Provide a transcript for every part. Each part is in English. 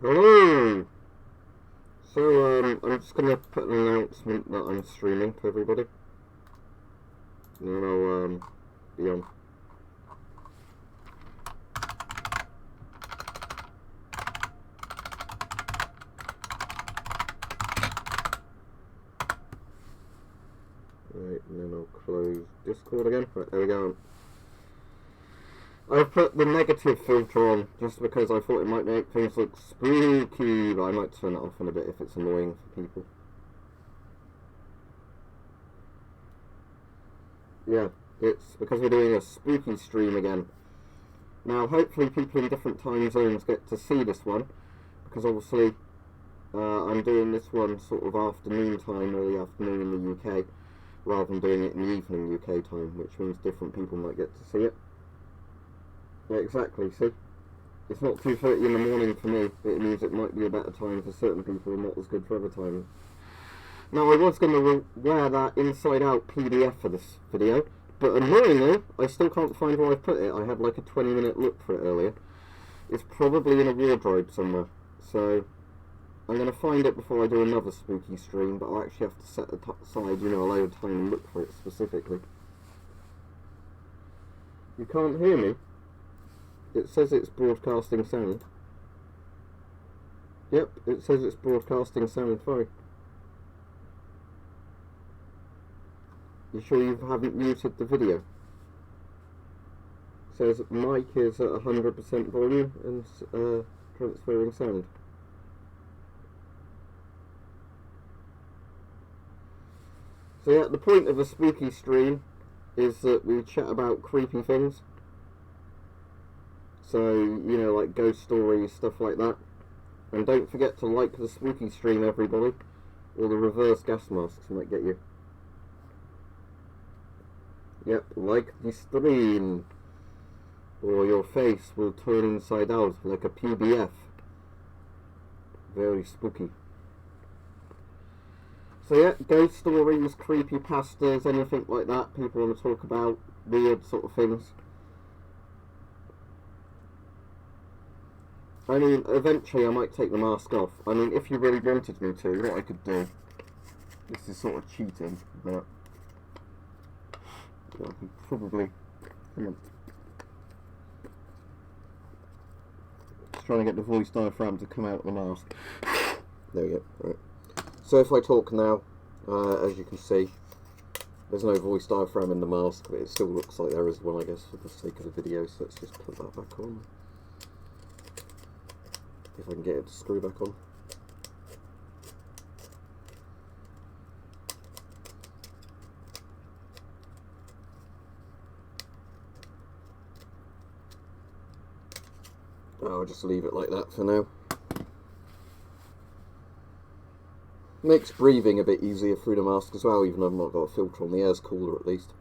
Hello! So, I'm just gonna put an announcement that I'm streaming to everybody. And then I'll, be on. Right, and then I'll close Discord again. Right, there we go. I've put the negative filter on just because I thought it might make things look spooky, but I might turn it off in a bit if it's annoying for people. Yeah, it's because we're doing a spooky stream again. Now, hopefully people in different time zones get to see this one, because obviously I'm doing this one sort of afternoon time, early afternoon in the UK, rather than doing it in the evening UK time, which means different people might get to see it. Yeah, exactly, see? It's not 2:30 in the morning for me, it means it might be a better time for certain people and not as good for other times. Now, I was going to wear that inside out PDF for this video, but annoyingly, I still can't find where I put it. I had like a 20-minute look for it earlier. It's probably in a wardrobe somewhere, so I'm going to find it before I do another spooky stream, but I'll actually have to set aside, a load of time and look for it specifically. You can't hear me? It says it's broadcasting sound. Yep, it says it's broadcasting sound fine. You sure you haven't muted the video? It says mic is at 100% volume and transferring sound. So yeah, the point of a spooky stream is that we chat about creepy things. So, like ghost stories, stuff like that. And don't forget to like the spooky stream, everybody, or the reverse gas masks might get you. Yep, like the stream, or your face will turn inside out like a PDF. Very spooky. So yeah, ghost stories, creepypastas, anything like that people want to talk about, weird sort of things. I mean, eventually I might take the mask off. I mean, if you really wanted me to, what I could do, this is sort of cheating, but I can probably, come on. Just trying to get the voice diaphragm to come out of the mask. There we go. Right. So if I talk now, as you can see, there's no voice diaphragm in the mask, but it still looks like there is one, I guess, for the sake of the video, so let's just put that back on. If I can get it to screw back on. I'll just leave it like that for now. Makes breathing a bit easier through the mask as well, even though I've not got a filter on. The air's cooler at least.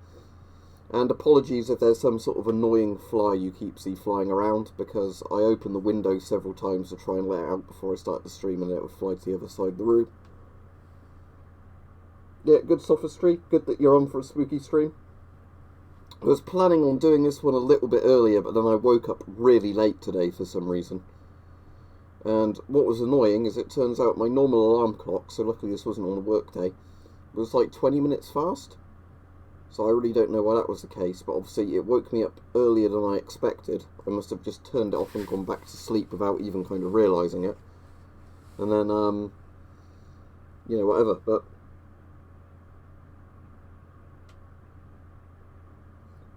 And apologies if there's some sort of annoying fly you keep see flying around, because I opened the window several times to try and let it out before I start the stream, and it would fly to the other side of the room. Yeah, good sophistry. Good that you're on for a spooky stream. I was planning on doing this one a little bit earlier, but then I woke up really late today for some reason. And what was annoying is it turns out my normal alarm clock, so luckily this wasn't on a work day, was like 20 minutes fast. So I really don't know why that was the case, but obviously it woke me up earlier than I expected. I must have just turned it off and gone back to sleep without even kind of realising it. And then, whatever, but...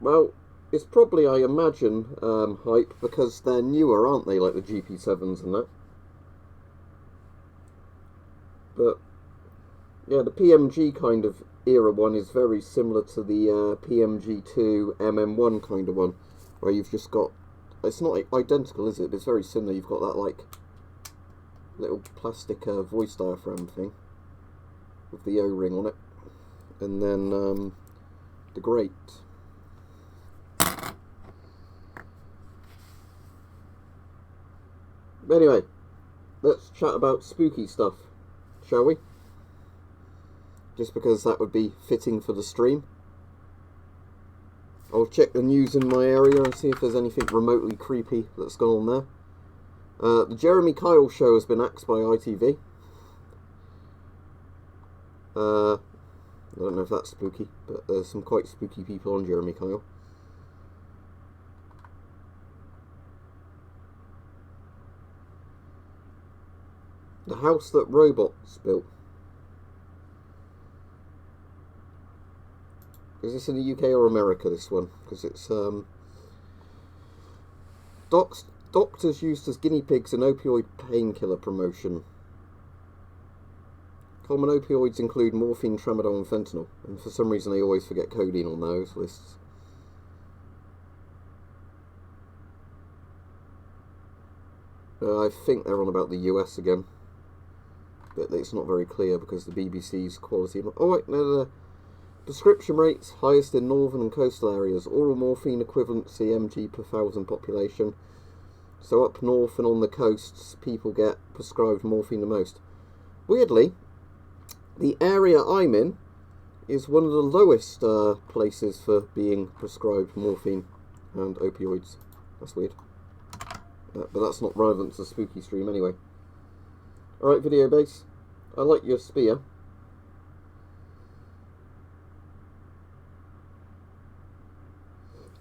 Well, it's probably, I imagine, hype, because they're newer, aren't they, like the GP7s and that. But, yeah, the PMG kind of era one is very similar to the PMG2 MM1 kind of one, where you've just got, it's not identical, is it? But it's very similar. You've got that like little plastic voice diaphragm thing with the O-ring on it, and then the grate. But anyway, let's chat about spooky stuff, shall we? Just because that would be fitting for the stream. I'll check the news in my area and see if there's anything remotely creepy that's gone on there. The Jeremy Kyle show has been axed by ITV. I don't know if that's spooky, but there's some quite spooky people on Jeremy Kyle. The house that robots built. Is this in the UK or America, this one? Because it's doctors used as guinea pigs in opioid painkiller promotion. Common opioids include morphine, tramadol and fentanyl, and for some reason they always forget codeine on those lists. I think they're on about the US again, but it's not very clear because the BBC's quality... Oh wait, no. Prescription rates, highest in northern and coastal areas. Oral morphine equivalent mg per 1,000 population. So up north and on the coasts, people get prescribed morphine the most. Weirdly, the area I'm in is one of the lowest places for being prescribed morphine and opioids. That's weird. But that's not relevant to the spooky stream anyway. Alright, video base. I like your spear.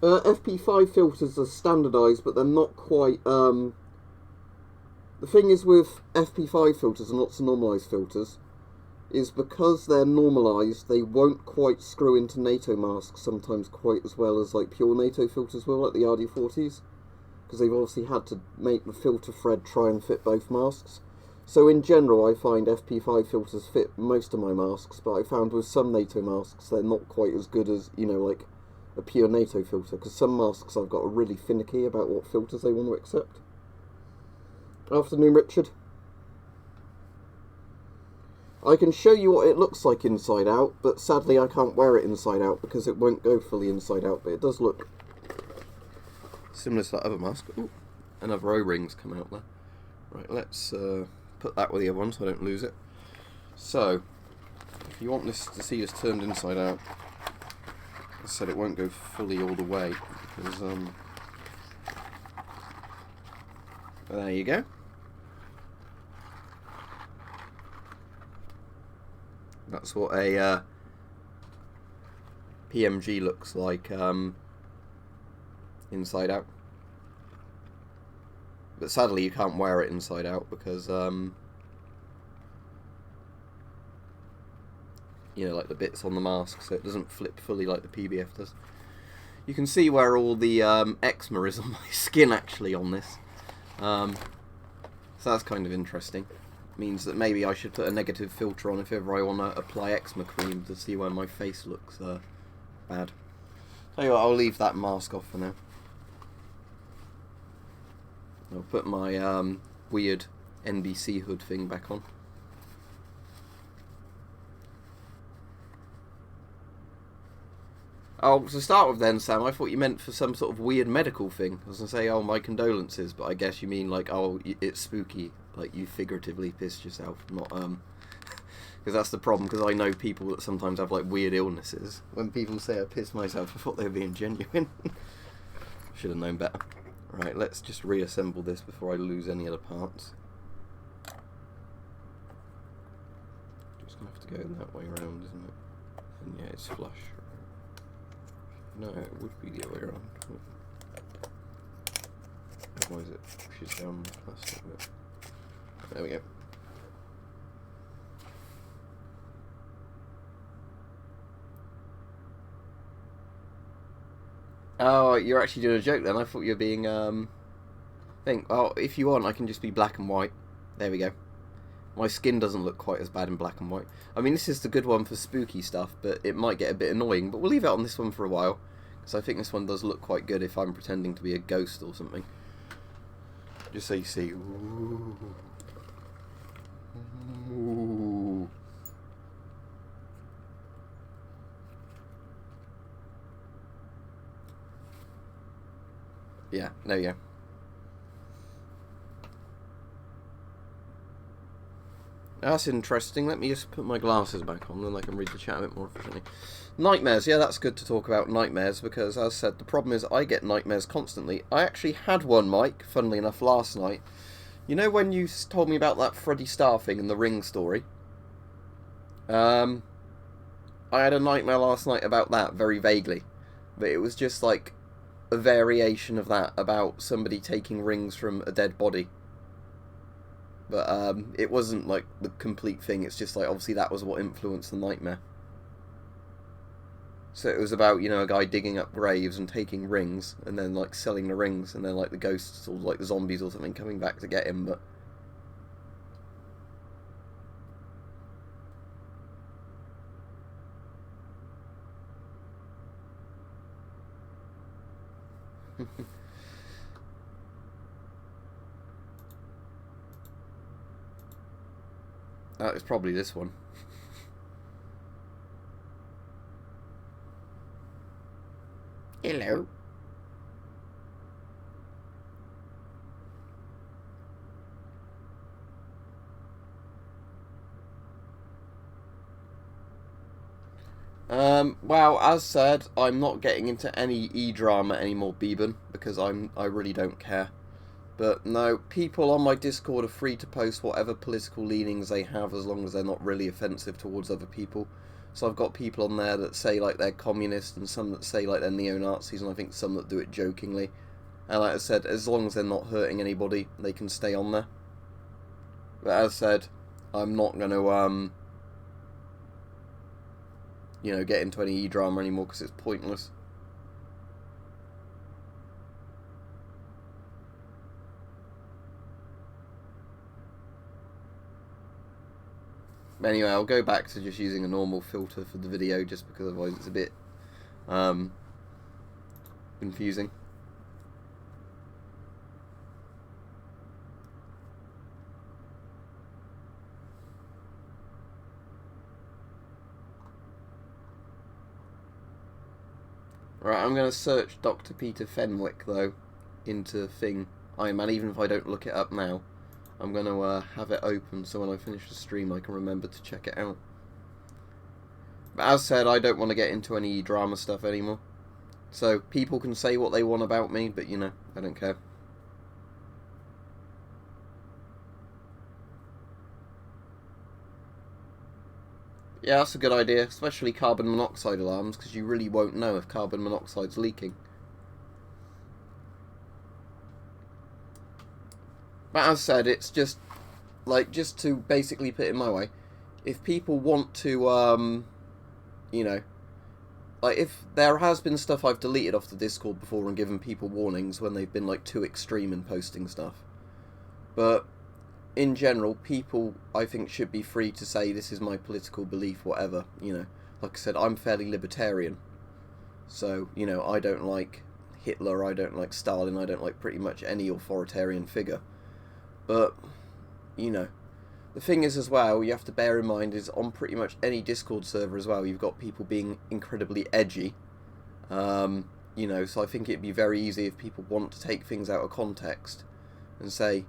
FP5 filters are standardised, but they're not quite... The thing is with FP5 filters and lots of normalised filters, is because they're normalised, they won't quite screw into NATO masks sometimes quite as well as like pure NATO filters will, like the RD40s, because they've obviously had to make the filter thread try and fit both masks. So in general, I find FP5 filters fit most of my masks, but I found with some NATO masks, they're not quite as good as, you know, like a pure NATO filter, because some masks I've got are really finicky about what filters they want to accept. Afternoon, Richard. I can show you what it looks like inside out, but sadly I can't wear it inside out because it won't go fully inside out, but it does look similar to that other mask. Ooh, another O-rings come out there. Right, let's put that with the other one so I don't lose it. So, if you want this to see this turned inside out, I said it won't go fully all the way because there you go. That's what a PMG looks like inside out. But sadly you can't wear it inside out because you know, like the bits on the mask, so it doesn't flip fully like the PBF does. You can see where all the eczema is on my skin actually on this. So that's kind of interesting. Means that maybe I should put a negative filter on if ever I want to apply eczema cream to see where my face looks bad. Tell you what, I'll leave that mask off for now. I'll put my weird NBC hood thing back on. Oh, to start with then, Sam, I thought you meant for some sort of weird medical thing. I was going to say, oh, my condolences, but I guess you mean like, oh, it's spooky. Like, you figuratively pissed yourself, not, because that's the problem, because I know people that sometimes have, like, weird illnesses. When people say I pissed myself, I thought they were being genuine. Should have known better. Right, let's just reassemble this before I lose any other parts. Just going to have to go that way around, isn't it? And yeah, it's flush. No, it would be the other way around. Otherwise it pushes down the plastic bit. There we go. Oh, you're actually doing a joke then? I thought you were being, oh, if you want, I can just be black and white. There we go. My skin doesn't look quite as bad in black and white. I mean, this is the good one for spooky stuff, but it might get a bit annoying. But we'll leave it on this one for a while, because I think this one does look quite good if I'm pretending to be a ghost or something. Just so you see. Ooh. Ooh. Yeah, there you go. That's interesting. Let me just put my glasses back on, then I can read the chat a bit more efficiently. Nightmares. Yeah, that's good to talk about nightmares, because, as I said, the problem is I get nightmares constantly. I actually had one, Mike, funnily enough, last night. You know when you told me about that Freddie Starr thing and the Ring story? I had a nightmare last night about that, very vaguely. But it was just like a variation of that, about somebody taking rings from a dead body. But it wasn't like the complete thing, it's just like obviously that was what influenced the nightmare. So it was about, you know, a guy digging up graves and taking rings and then like selling the rings, and then like the ghosts or like the zombies or something coming back to get him. But it's probably this one. Hello. Well, as said, I'm not getting into any e-drama anymore, Beeban, because I really don't care. But no, people on my Discord are free to post whatever political leanings they have, as long as they're not really offensive towards other people. So I've got people on there that say like they're communist, and some that say like they're neo-Nazis, and I think some that do it jokingly. And like I said, as long as they're not hurting anybody, they can stay on there. But as said, I'm not going to you know, get into any e-drama anymore because it's pointless. But anyway, I'll go back to just using a normal filter for the video, just because otherwise it's a bit confusing. Right, I'm going to search Dr. Peter Fenwick, though, into Thing. Man, even if I don't look it up now, I'm going to have it open so when I finish the stream I can remember to check it out. But as said, I don't want to get into any drama stuff anymore. So people can say what they want about me, but you know, I don't care. Yeah, that's a good idea, especially carbon monoxide alarms, because you really won't know if carbon monoxide's leaking. But as said, it's just, like, just to basically put it my way, if people want to, you know, like, if there has been stuff I've deleted off the Discord before and given people warnings when they've been, like, too extreme in posting stuff. But in general, people, I think, should be free to say this is my political belief, whatever, you know. Like I said, I'm fairly libertarian. So, you know, I don't like Hitler, I don't like Stalin, I don't like pretty much any authoritarian figure. But, you know, the thing is as well, you have to bear in mind, is on pretty much any Discord server as well, you've got people being incredibly edgy. You know, so I think it'd be very easy if people want to take things out of context and say,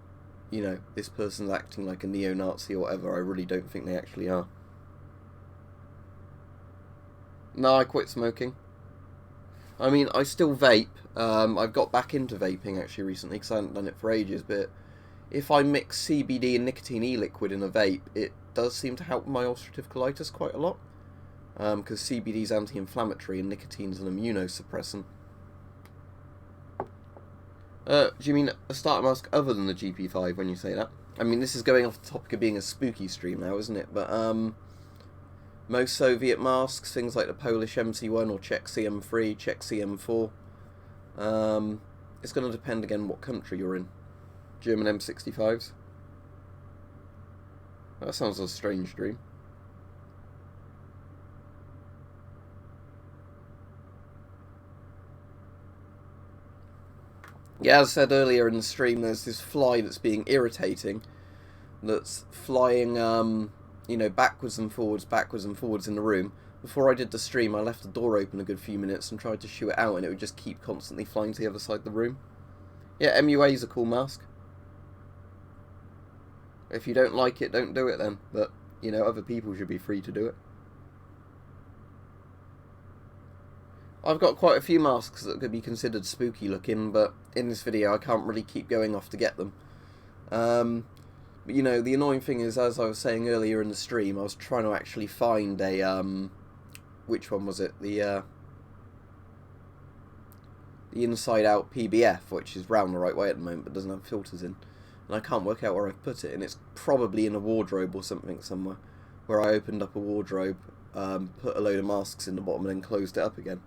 you know, this person's acting like a neo-Nazi or whatever. I really don't think they actually are. No, I quit smoking. I mean, I still vape. I've got back into vaping actually recently because I hadn't done it for ages, but if I mix CBD and nicotine e-liquid in a vape, it does seem to help my ulcerative colitis quite a lot. Because CBD is anti-inflammatory and nicotine's an immunosuppressant. Do you mean a starter mask other than the GP5 when you say that? I mean, this is going off the topic of being a spooky stream now, isn't it? But, most Soviet masks, things like the Polish MC1 or Czech CM3, Czech CM4. It's going to depend again what country you're in. German M65s. That sounds like a strange dream. Yeah, as I said earlier in the stream, there's this fly that's being irritating, that's flying, you know, backwards and forwards in the room. Before I did the stream, I left the door open a good few minutes and tried to shoo it out, and it would just keep constantly flying to the other side of the room. Yeah, MUA is a cool mask. If you don't like it, don't do it then. But, you know, other people should be free to do it. I've got quite a few masks that could be considered spooky looking, but in this video I can't really keep going off to get them. But, you know, the annoying thing is, as I was saying earlier in the stream, I was trying to actually find a which one was it? The inside out PBF, which is round the right way at the moment but doesn't have filters in. And I can't work out where I've put it, and it's probably in a wardrobe or something somewhere, where I opened up a wardrobe, put a load of masks in the bottom and then closed it up again.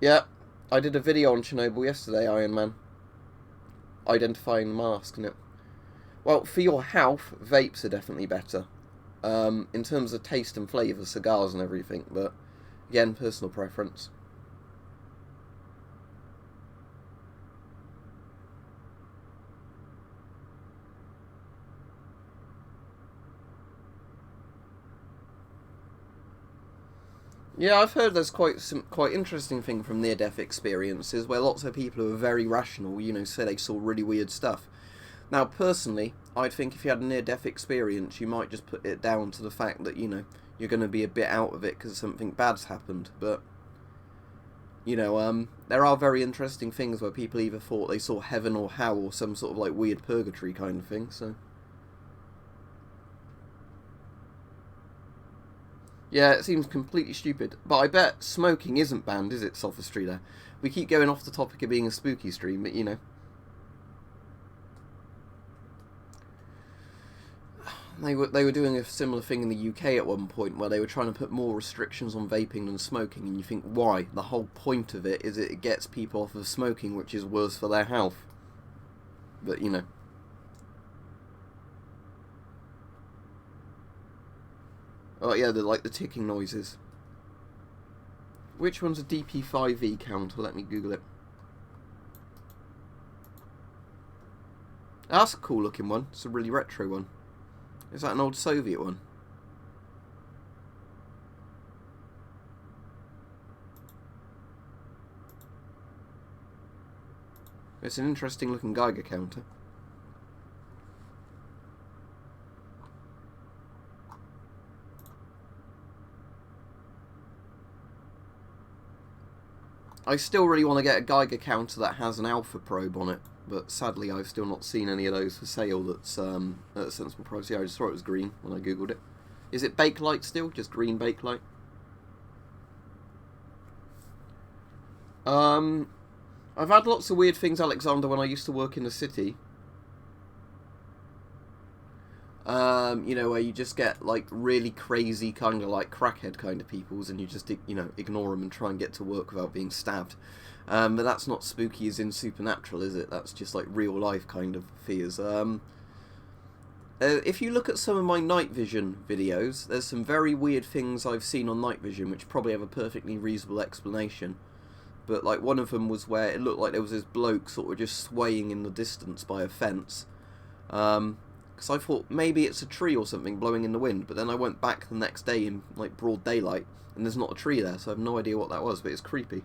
Yeah, I did a video on Chernobyl yesterday, Iron Man. Identifying the mask, and it. Well, for your health, vapes are definitely better. In terms of taste and flavour, cigars and everything, but again, personal preference. Yeah, I've heard there's some quite interesting thing from near-death experiences where lots of people who are very rational, you know, say they saw really weird stuff. Now, personally, I'd think if you had a near-death experience, you might just put it down to the fact that, you know, you're going to be a bit out of it because something bad's happened. But, you know, there are very interesting things where people either thought they saw heaven or hell or some sort of, like, weird purgatory kind of thing, so... Yeah, it seems completely stupid. But I bet smoking isn't banned, is it, Sophistry there? We keep going off the topic of being a spooky stream, but, you know... They were doing a similar thing in the UK at one point where they were trying to put more restrictions on vaping than smoking, and you think, why? The whole point of it is it gets people off of smoking, which is worse for their health. But, you know. Oh yeah, they're like the ticking noises. Which one's a DP5V counter? Let me Google it. That's a cool looking one. It's a really retro one. Is that an old Soviet one? It's an interesting looking Geiger counter. I still really want to get a Geiger counter that has an alpha probe on it, but sadly I've still not seen any of those for sale that's at a sensible price. Yeah, I just thought it was green when I googled it. Is it Bakelite still? Just green Bakelite? I've had lots of weird things, Alexander, when I used to work in the city. You know, where you just get, like, really crazy kind of, like, crackhead kind of peoples, and you just, you know, ignore them and try and get to work without being stabbed. But that's not spooky as in supernatural, is it? That's just, like, real-life kind of fears. If you look at some of my night vision videos, there's some very weird things I've seen on night vision, which probably have a perfectly reasonable explanation. But, like, one of them was where it looked like there was this bloke sort of just swaying in the distance by a fence. Because I thought maybe it's a tree or something blowing in the wind, but then I went back the next day in like broad daylight and there's not a tree there, so I have no idea what that was, but it's creepy.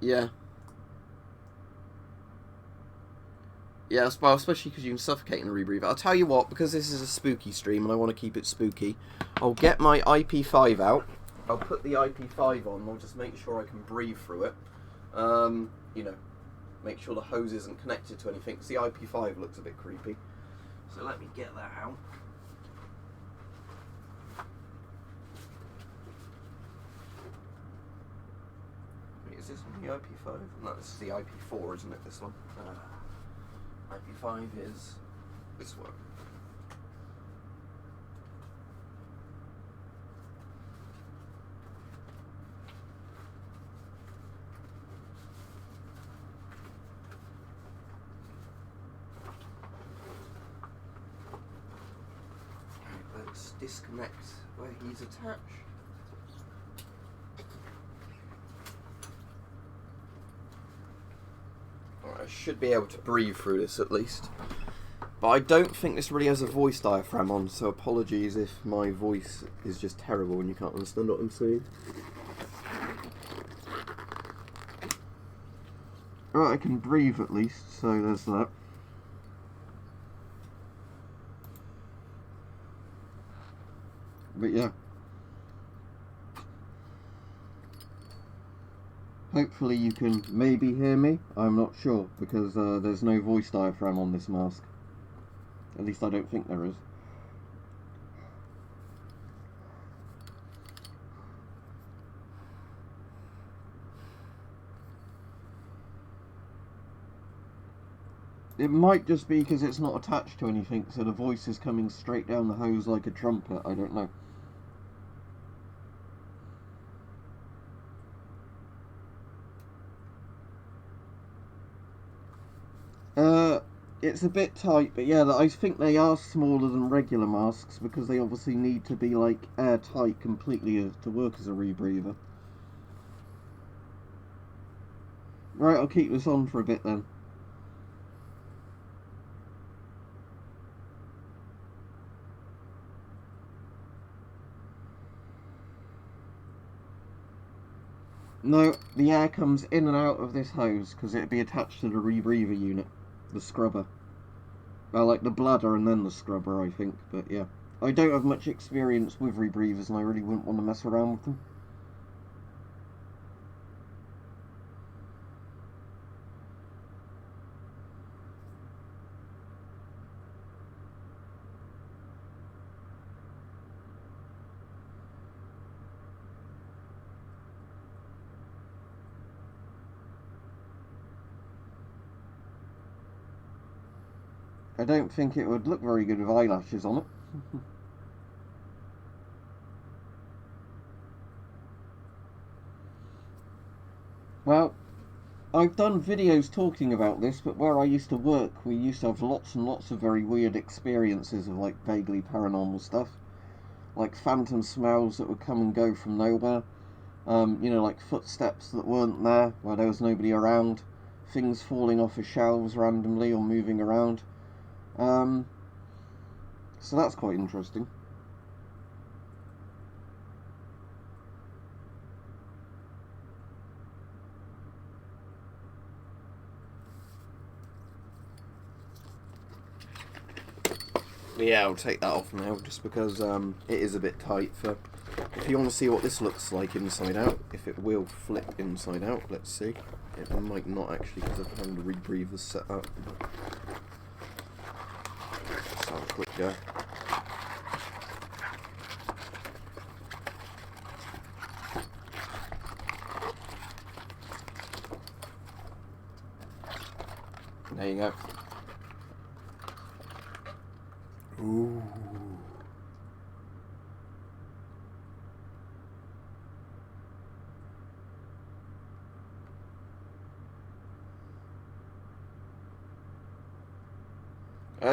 Yeah. Yeah, especially because you can suffocate in a rebreather. I'll tell you what, because this is a spooky stream and I want to keep it spooky, I'll get my IP5 out. I'll put the IP5 on, I'll just make sure I can breathe through it. You know, make sure the hose isn't connected to anything, because the IP5 looks a bit creepy. So let me get that out. Wait, is this on the IP5? No, this is the IP4, isn't it, this one? IP5 is this one. Right, let's disconnect where he's attached. I should be able to breathe through this at least. But I don't think this really has a voice diaphragm on, so apologies if my voice is just terrible and you can't understand what I'm saying. Right, I can breathe at least, so there's that. But yeah. hopefully you can maybe hear me. I'm not sure, because there's no voice diaphragm on this mask. At least I don't think there is. It might just be because it's not attached to anything, so the voice is coming straight down the hose like a trumpet. I don't know. It's a bit tight, but yeah, I think they are smaller than regular masks because they obviously need to be like airtight completely to work as a rebreather. Right, I'll keep this on for a bit then. No, the air comes in and out of this hose because it'd be attached to the rebreather unit, the scrubber. Well, like the bladder and then the scrubber, I think, but yeah. I don't have much experience with rebreathers and I really wouldn't want to mess around with them. I don't think it would look very good with eyelashes on it. Well, I've done videos talking about this, but where I used to work, we used to have lots and lots of very weird experiences of like vaguely paranormal stuff. Like phantom smells that would come and go from nowhere. You know, like footsteps that weren't there, where there was nobody around. Things falling off of shelves randomly or moving around. So that's quite interesting. Yeah, I'll take that off now, just because it is a bit tight. For if you want to see what this looks like inside out, if it will flip inside out, let's see. It might not actually, because I've had the rebreather set up. Let's have a quick go. There you go. Ooh.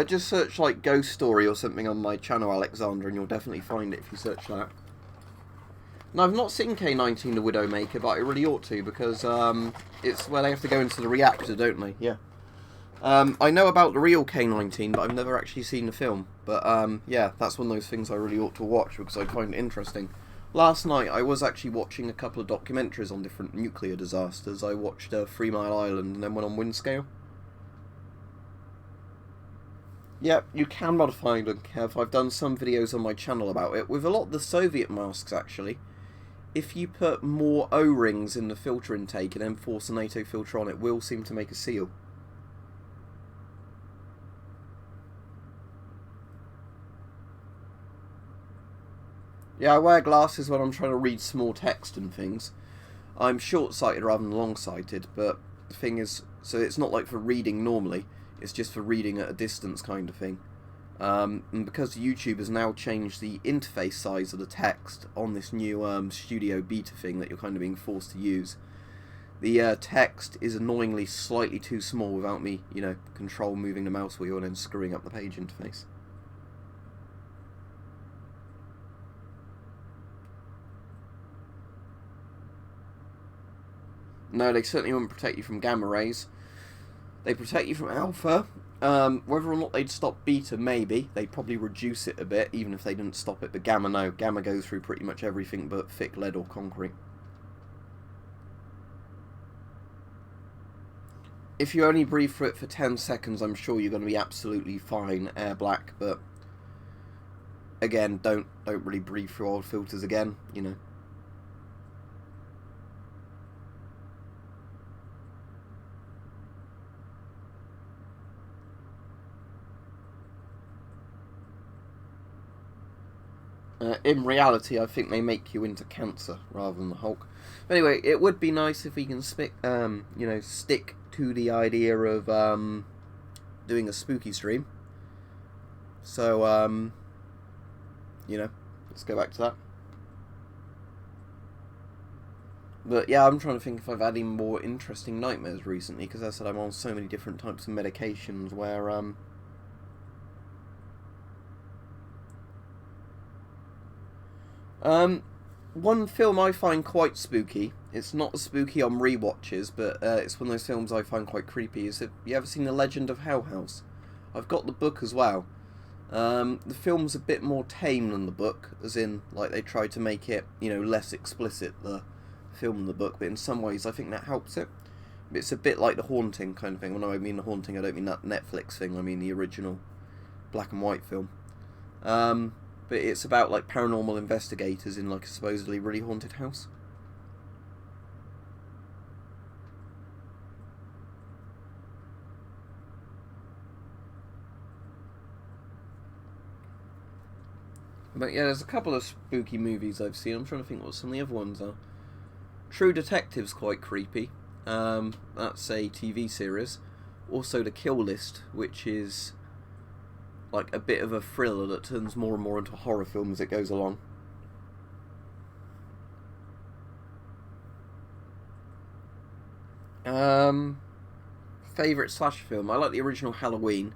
Just search like Ghost Story or something on my channel, Alexander, and you'll definitely find it if you search that. And I've not seen K19 the Widowmaker, but I really ought to, because it's where they have to go into the reactor, don't they? Yeah. I know about the real K19, but I've never actually seen the film. But yeah, that's one of those things I really ought to watch because I find it interesting. Last night I was actually watching a couple of documentaries on different nuclear disasters. I watched 3 Mile Island and then one on Windscale. Yep, you can modify them, Kev. I've done some videos on my channel about it. With a lot of the Soviet masks, actually, if you put more O-rings in the filter intake and then force a NATO filter on, it will seem to make a seal. Yeah, I wear glasses when I'm trying to read small text and things. I'm short-sighted rather than long-sighted, but the thing is, so it's not like for reading normally, it's just for reading at a distance kind of thing. And because YouTube has now changed the interface size of the text on this new Studio Beta thing that you're kind of being forced to use, the text is annoyingly slightly too small without me, you know, control moving the mouse wheel and then screwing up the page interface. No, they certainly won't protect you from gamma rays. They protect you from alpha. Whether or not they'd stop beta, maybe. They'd probably reduce it a bit, even if they didn't stop it. But gamma, no. Gamma goes through pretty much everything but thick lead or concrete. If you only breathe through it for 10 seconds, I'm sure you're going to be absolutely fine, air black. But again, don't really breathe through old filters again, you know. In reality, I think they make you into cancer rather than the Hulk. But anyway, it would be nice if we can stick to the idea of doing a spooky stream. So, let's go back to that. But yeah, I'm trying to think if I've had any more interesting nightmares recently, because as I said, I'm on so many different types of medications where, one film I find quite spooky, it's not spooky on rewatches, but it's one of those films I find quite creepy, is, have you ever seen The Legend of Hell House? I've got the book as well. The film's a bit more tame than the book, as in, like, they try to make it, less explicit, the film than the book, but in some ways I think that helps it. It's a bit like The Haunting kind of thing. When I mean The Haunting, I don't mean that Netflix thing, I mean the original black and white film. But it's about, like, paranormal investigators in, like, a supposedly really haunted house. But yeah, there's a couple of spooky movies I've seen. I'm trying to think what some of the other ones are. True Detective's quite creepy. That's a TV series. Also The Kill List, which is like a bit of a thriller that turns more and more into a horror film as it goes along. Favourite slasher film? I like the original Halloween.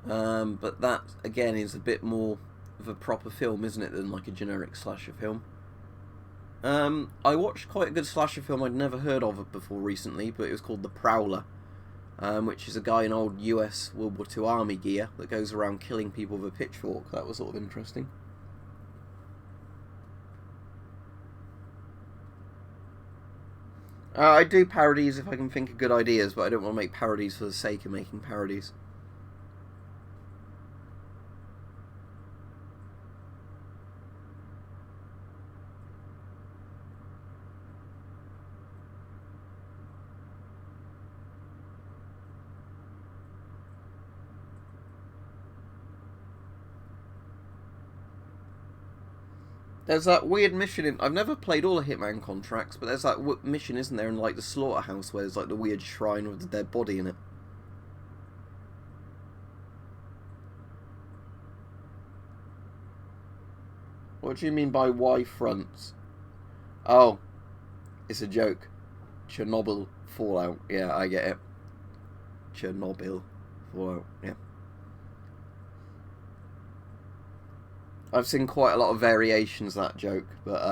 But that, again, is a bit more of a proper film, isn't it, than like a generic slasher film. I watched quite a good slasher film I'd never heard of before recently, but it was called The Prowler, which is a guy in old US World War II army gear that goes around killing people with a pitchfork. That was sort of interesting. I do parodies if I can think of good ideas, but I don't want to make parodies for the sake of making parodies. There's that weird mission in... I've never played all the Hitman contracts, but there's that mission, isn't there, in like the slaughterhouse where there's like the weird shrine with the dead body in it. What do you mean by Y fronts? Oh, it's a joke. Chernobyl Fallout. Yeah, I get it. Chernobyl Fallout. Yeah. I've seen quite a lot of variations of that joke, but,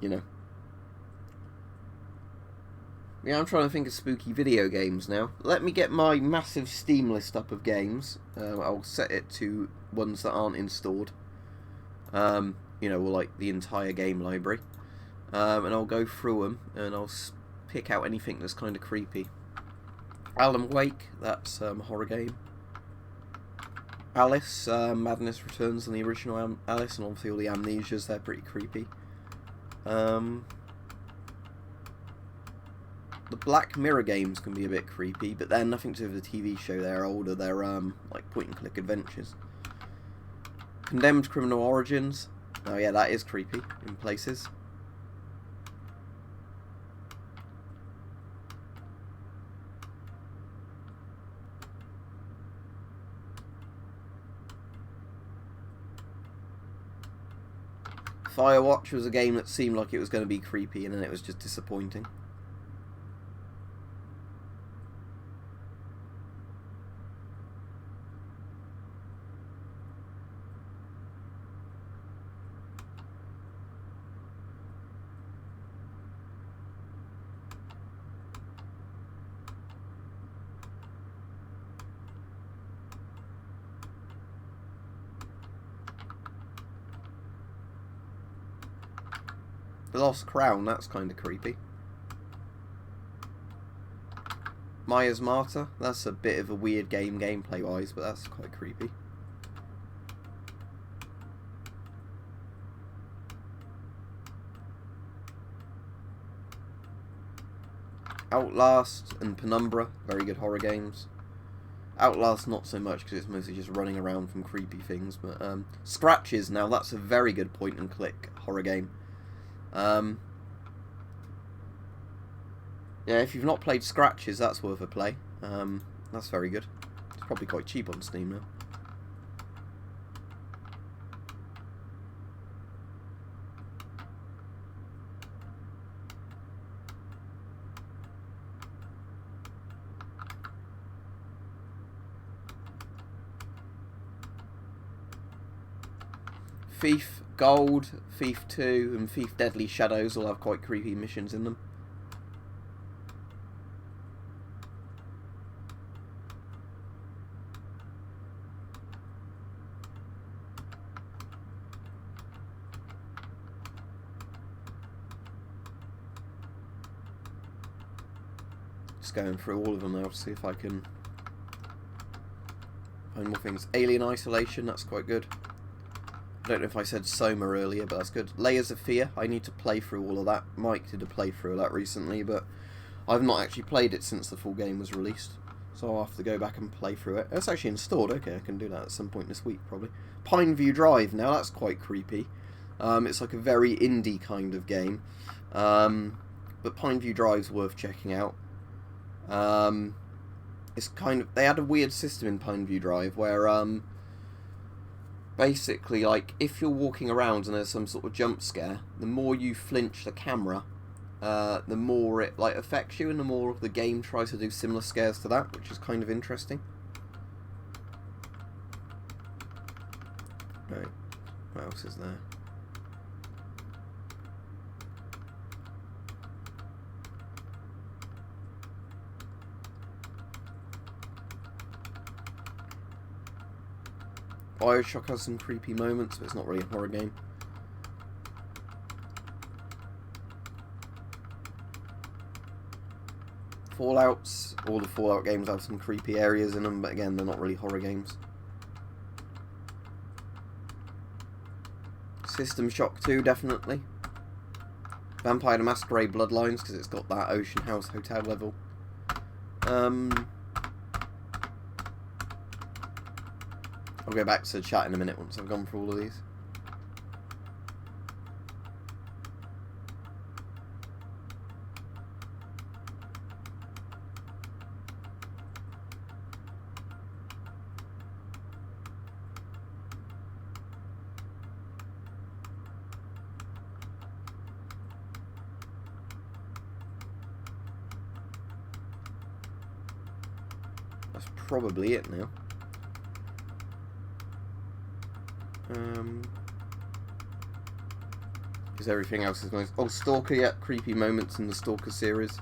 Yeah, I'm trying to think of spooky video games now. Let me get my massive Steam list up of games. I'll set it to ones that aren't installed. Or like the entire game library. And I'll go through them, and I'll pick out anything that's kind of creepy. Alan Wake, that's a horror game. Alice, Madness Returns, and the original Alice, and obviously all the Amnesias, they're pretty creepy. The Black Mirror games can be a bit creepy, but they're nothing to do with the TV show. They're older, they're like point-and-click adventures. Condemned Criminal Origins. Oh yeah, that is creepy in places. Firewatch was a game that seemed like it was going to be creepy, and then it was just disappointing. The Lost Crown, that's kind of creepy. Maya's Martyr, that's a bit of a weird game gameplay-wise, but that's quite creepy. Outlast and Penumbra, very good horror games. Outlast not so much because it's mostly just running around from creepy things. But Scratches, now that's a very good point and click horror game. Yeah, if you've not played Scratches, that's worth a play. That's very good. It's probably quite cheap on Steam now. Thief Gold, Thief 2 and Thief Deadly Shadows all have quite creepy missions in them. Just going through all of them now to see if I can find more things. Alien Isolation, that's quite good. I don't know if I said Soma earlier, but that's good. Layers of Fear, I need to play through all of that. Mike did a playthrough of that recently, but I've not actually played it since the full game was released. So I'll have to go back and play through it. It's actually installed, okay, I can do that at some point this week, probably. Pineview Drive, now that's quite creepy. It's like a very indie kind of game. But Pineview Drive's worth checking out. It's kind of... They had a weird system in Pineview Drive where... basically, like, if you're walking around and there's some sort of jump scare, the more you flinch the camera, the more it, like, affects you, and the more the game tries to do similar scares to that, which is kind of interesting. Right, what else is there? Bioshock has some creepy moments, but it's not really a horror game. Fallouts, all the Fallout games have some creepy areas in them, but again, they're not really horror games. System Shock 2, definitely. Vampire the Masquerade Bloodlines, because it's got that Ocean House Hotel level. I'll go back to the chat in a minute once I've gone through all of these. That's probably it now. Because everything else is nice. Oh, Stalker, yeah, creepy moments in the Stalker series.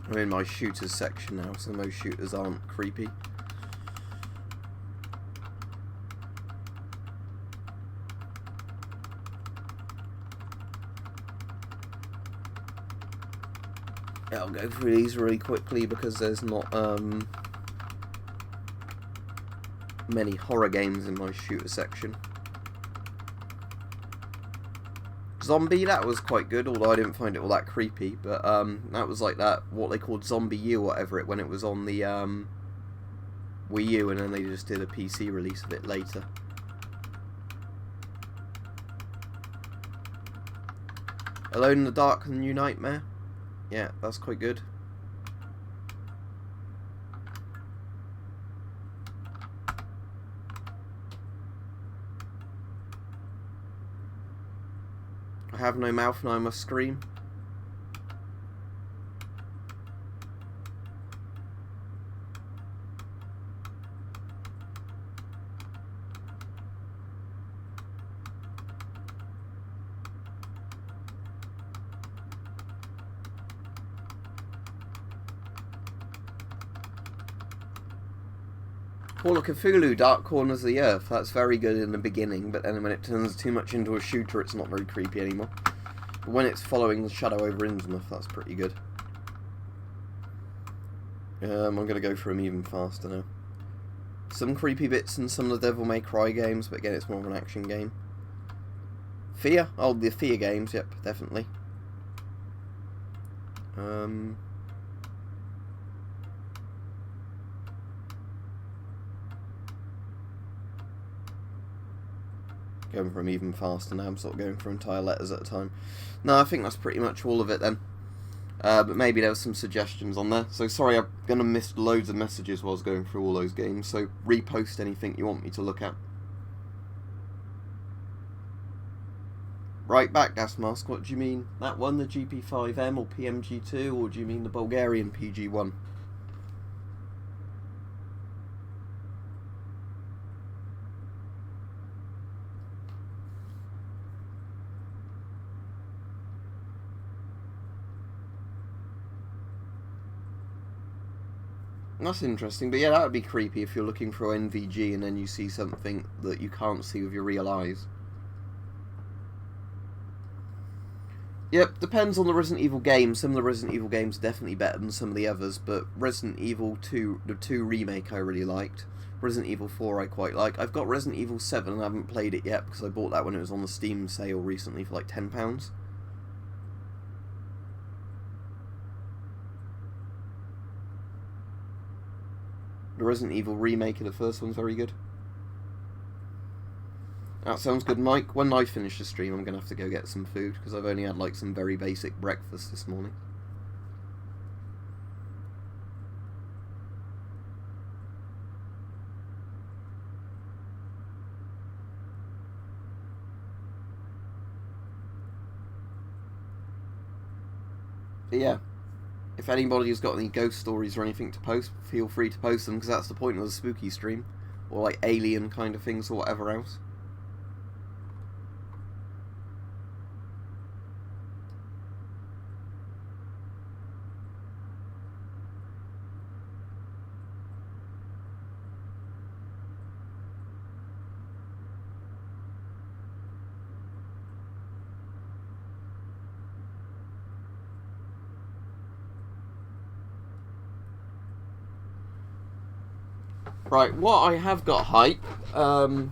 I'm in my shooters section now, so most shooters aren't creepy. Yeah, I'll go through these really quickly because there's not many horror games in my shooter section. Zombie, that was quite good, although I didn't find it all that creepy, but that was like that, what they called Zombie U or whatever, when it was on the Wii U, and then they just did a PC release of it later. Alone in the Dark, The New Nightmare. Yeah, that's quite good. I Have No Mouth and I Must Scream. Call of Cthulhu, Dark Corners of the Earth. That's very good in the beginning, but then when it turns too much into a shooter, it's not very creepy anymore. But when it's following the Shadow over Innsmouth, that's pretty good. I'm going to go through them even faster now. Some creepy bits in some of the Devil May Cry games, but again, it's more of an action game. Fear? Oh, the Fear games, yep, definitely. Going from even faster now, I'm sort of going for entire letters at a time. No, I think that's pretty much all of it then. But maybe there were some suggestions on there. So sorry, I'm going to miss loads of messages while I was going through all those games. So repost anything you want me to look at. Right back, Gas Mask. What do you mean? That one, the GP5M or PMG2, or do you mean the Bulgarian PG1? That's interesting, but yeah, that would be creepy if you're looking for NVG and then you see something that you can't see with your real eyes. Yep, depends on the Resident Evil games. Some of the Resident Evil games are definitely better than some of the others, but Resident Evil 2, the 2 remake I really liked. Resident Evil 4 I quite like. I've got Resident Evil 7 and I haven't played it yet because I bought that when it was on the Steam sale recently for like £10. The Resident Evil remake of the first one's very good. That sounds good, Mike. When I finish the stream, I'm going to have to go get some food, because I've only had like some very basic breakfast this morning. But yeah, if anybody's got any ghost stories or anything to post, feel free to post them, because that's the point of the spooky stream. Or like alien kind of things or whatever else. Right, what I have got hype, the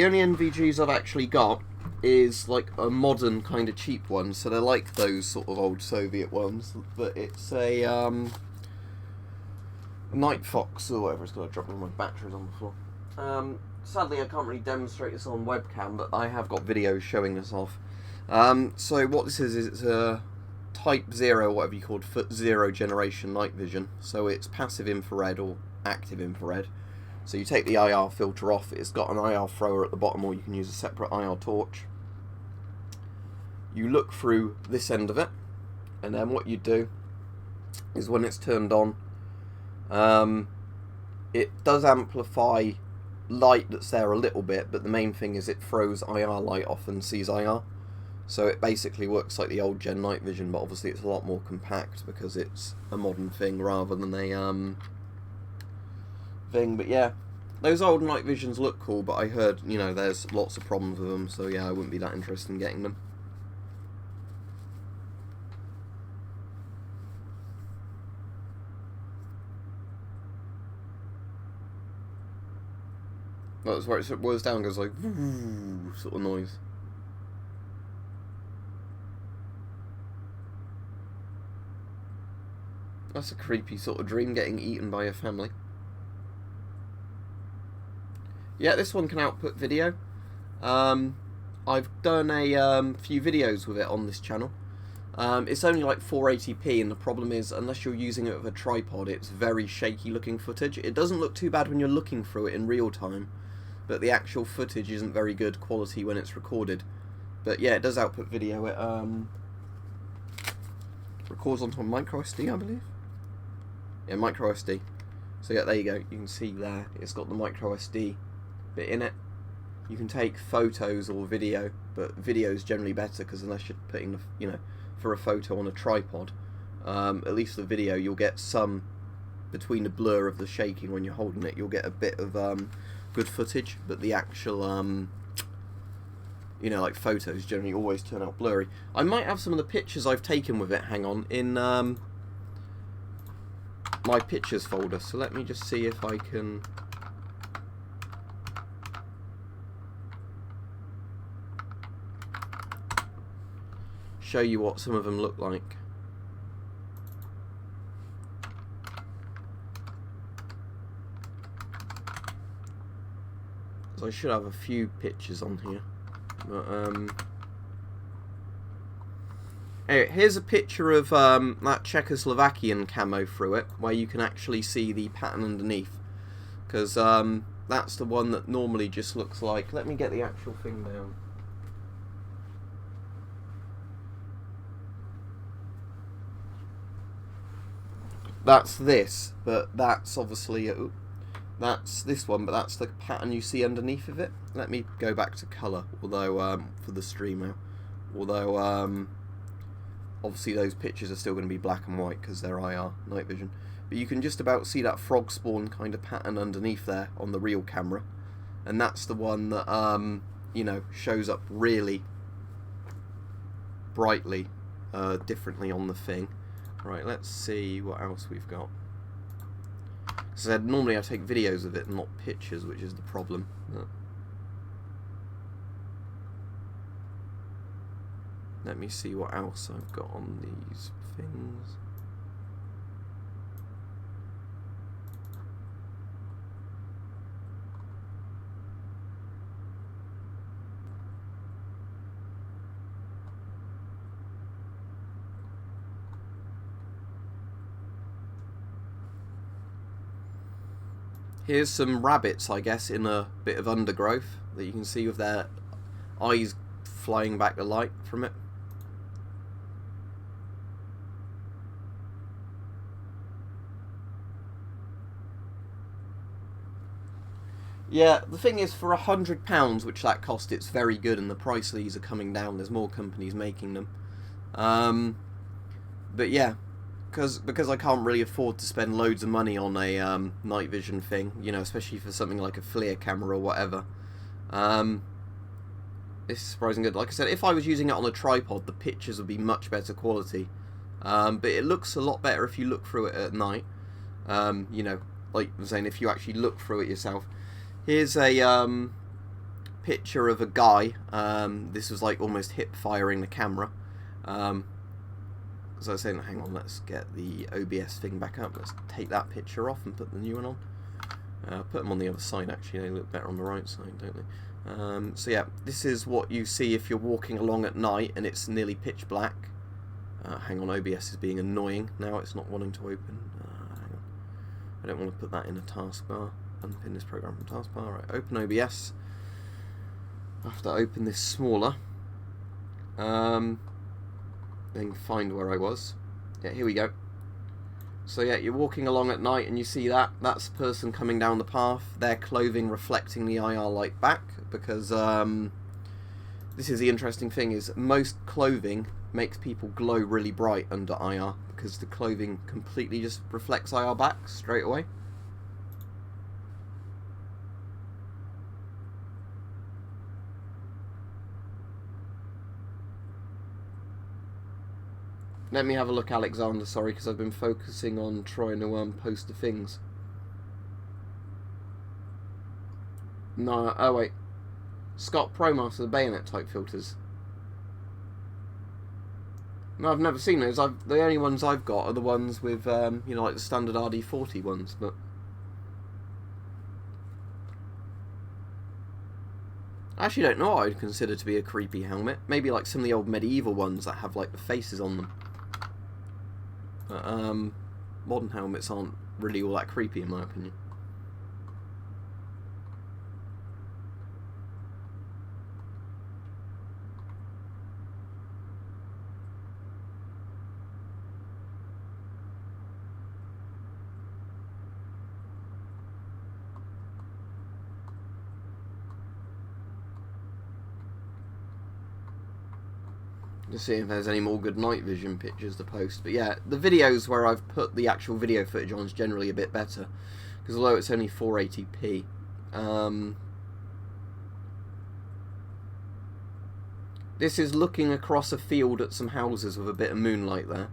only NVGs I've actually got is like a modern kind of cheap one, so they're like those sort of old Soviet ones, but it's a Night Fox or whatever. It's got to drop all my batteries on the floor. Sadly I can't really demonstrate this on webcam, but I have got videos showing this off. So what this is it's a Type 0, whatever you called, Zero generation night vision, so it's passive infrared or active infrared. So you take the IR filter off, it's got an IR thrower at the bottom, or you can use a separate IR torch. You look through this end of it, and then what you do is when it's turned on, it does amplify light that's there a little bit, but the main thing is it throws IR light off and sees IR. So it basically works like the old gen night vision, but obviously it's a lot more compact because it's a modern thing rather than a thing. But yeah, those old night visions look cool, but I heard, you know, there's lots of problems with them, so yeah, I wouldn't be that interested in getting them. That's where it whirs down, goes like sort of noise. That's a creepy sort of dream, getting eaten by a family. Yeah, this one can output video. I've done a few videos with it on this channel. It's only like 480p, and the problem is, unless you're using it with a tripod, it's very shaky looking footage. It doesn't look too bad when you're looking through it in real time, but the actual footage isn't very good quality when it's recorded. But yeah, it does output video. It records onto a micro SD, I believe. Yeah, micro SD. So yeah, there you go. You can see there, it's got the micro SD bit in it. You can take photos or video, but video is generally better, because unless you're putting the, you know, for a photo on a tripod, at least the video you'll get some, between the blur of the shaking when you're holding it, you'll get a bit of good footage, but the actual you know, like photos generally always turn out blurry. I might have some of the pictures I've taken with it, hang on, in my pictures folder, so let me just see if I can. show you what some of them look like. So I should have a few pictures on here, but anyway, here's a picture of that Czechoslovakian camo through it, where you can actually see the pattern underneath, because that's the one that normally just looks like. Let me get the actual thing down. That's this, but that's obviously that's this one, but that's the pattern you see underneath of it. Let me go back to colour, although for the stream now. Although obviously those pictures are still going to be black and white because they're IR, night vision. But you can just about see that frog spawn kind of pattern underneath there on the real camera, and that's the one that you know, shows up really brightly differently on the thing. Right, let's see what else we've got. As I said, normally I take videos of it and not pictures, which is the problem. Let me see what else I've got on these things. Here's some rabbits, I guess, in a bit of undergrowth that you can see with their eyes flying back the light from it. Yeah, the thing is, for £100, which that cost, it's very good, and the price of these are coming down. There's more companies making them. But yeah, because I can't really afford to spend loads of money on a night vision thing, you know, especially for something like a FLIR camera or whatever. This is surprisingly good. Like I said, if I was using it on a tripod, the pictures would be much better quality. But it looks a lot better if you look through it at night. You know, like I'm saying, if you actually look through it yourself. Here's a picture of a guy. This was like almost hip firing the camera. As I was saying, hang on, let's get the OBS thing back up. Let's take that picture off and put the new one on. Put them on the other side, actually. They look better on the right side, don't they? So yeah, this is what you see if you're walking along at night and it's nearly pitch black. Hang on, OBS is being annoying. Now it's not wanting to open. Hang on. I don't want to put that in a taskbar. Unpin this program from taskbar. Right, open OBS. I have to open this smaller. Then find where I was. Yeah, here we go. So yeah, you're walking along at night and you see that. That's the person coming down the path. Their clothing reflecting the IR light back, because this is the interesting thing, is most clothing makes people glow really bright under IR, because the clothing completely just reflects IR back straight away. Let me have a look, Alexander, sorry, because I've been focusing on trying to post the things. No, oh wait. Scott ProMaster, the bayonet type filters. No, I've never seen those. The only ones I've got are the ones with, you know, like the standard RD40 ones, but... I actually don't know what I'd consider to be a creepy helmet. Maybe like some of the old medieval ones that have like the faces on them. But, modern helmets aren't really all that creepy in my opinion. To see if there's any more good night vision pictures to post. But yeah, the videos where I've put the actual video footage on is generally a bit better, because although it's only 480p, this is looking across a field at some houses with a bit of moonlight there.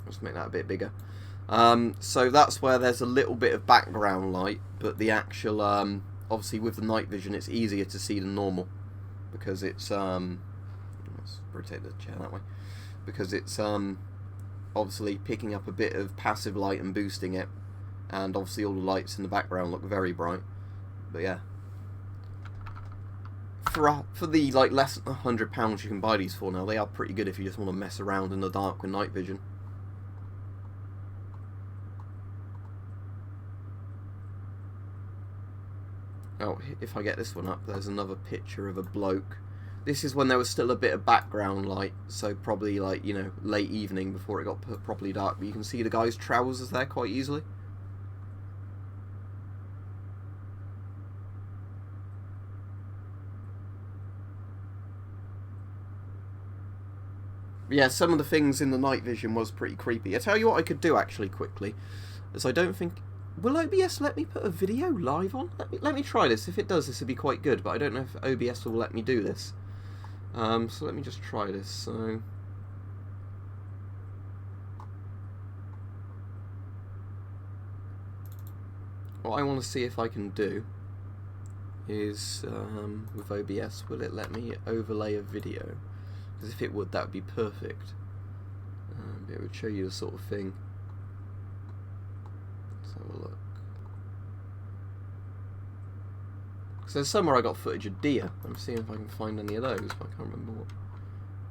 Let's make that a bit bigger. So that's where there's a little bit of background light, but the actual, obviously with the night vision it's easier to see than normal, because it's, let's rotate the chair that way, because it's obviously picking up a bit of passive light and boosting it, and obviously all the lights in the background look very bright. But yeah, for the like less than £100 you can buy these for now, they are pretty good if you just want to mess around in the dark with night vision. Oh, if I get this one up, there's another picture of a bloke. This is when there was still a bit of background light, so probably like, you know, late evening before it got properly dark, but you can see the guy's trousers there quite easily. Yeah, some of the things in the night vision was pretty creepy. I tell you what I could do actually quickly, as I don't think... Will OBS let me put a video live on? Let me try this. If it does, this would be quite good, but I don't know if OBS will let me do this. So let me just try this. So what I want to see if I can do is, with OBS, will it let me overlay a video? Because if it would, that would be perfect. It would show you the sort of thing. Let's have a look. Because there's somewhere I got footage of deer. I'm seeing if I can find any of those, but I can't remember what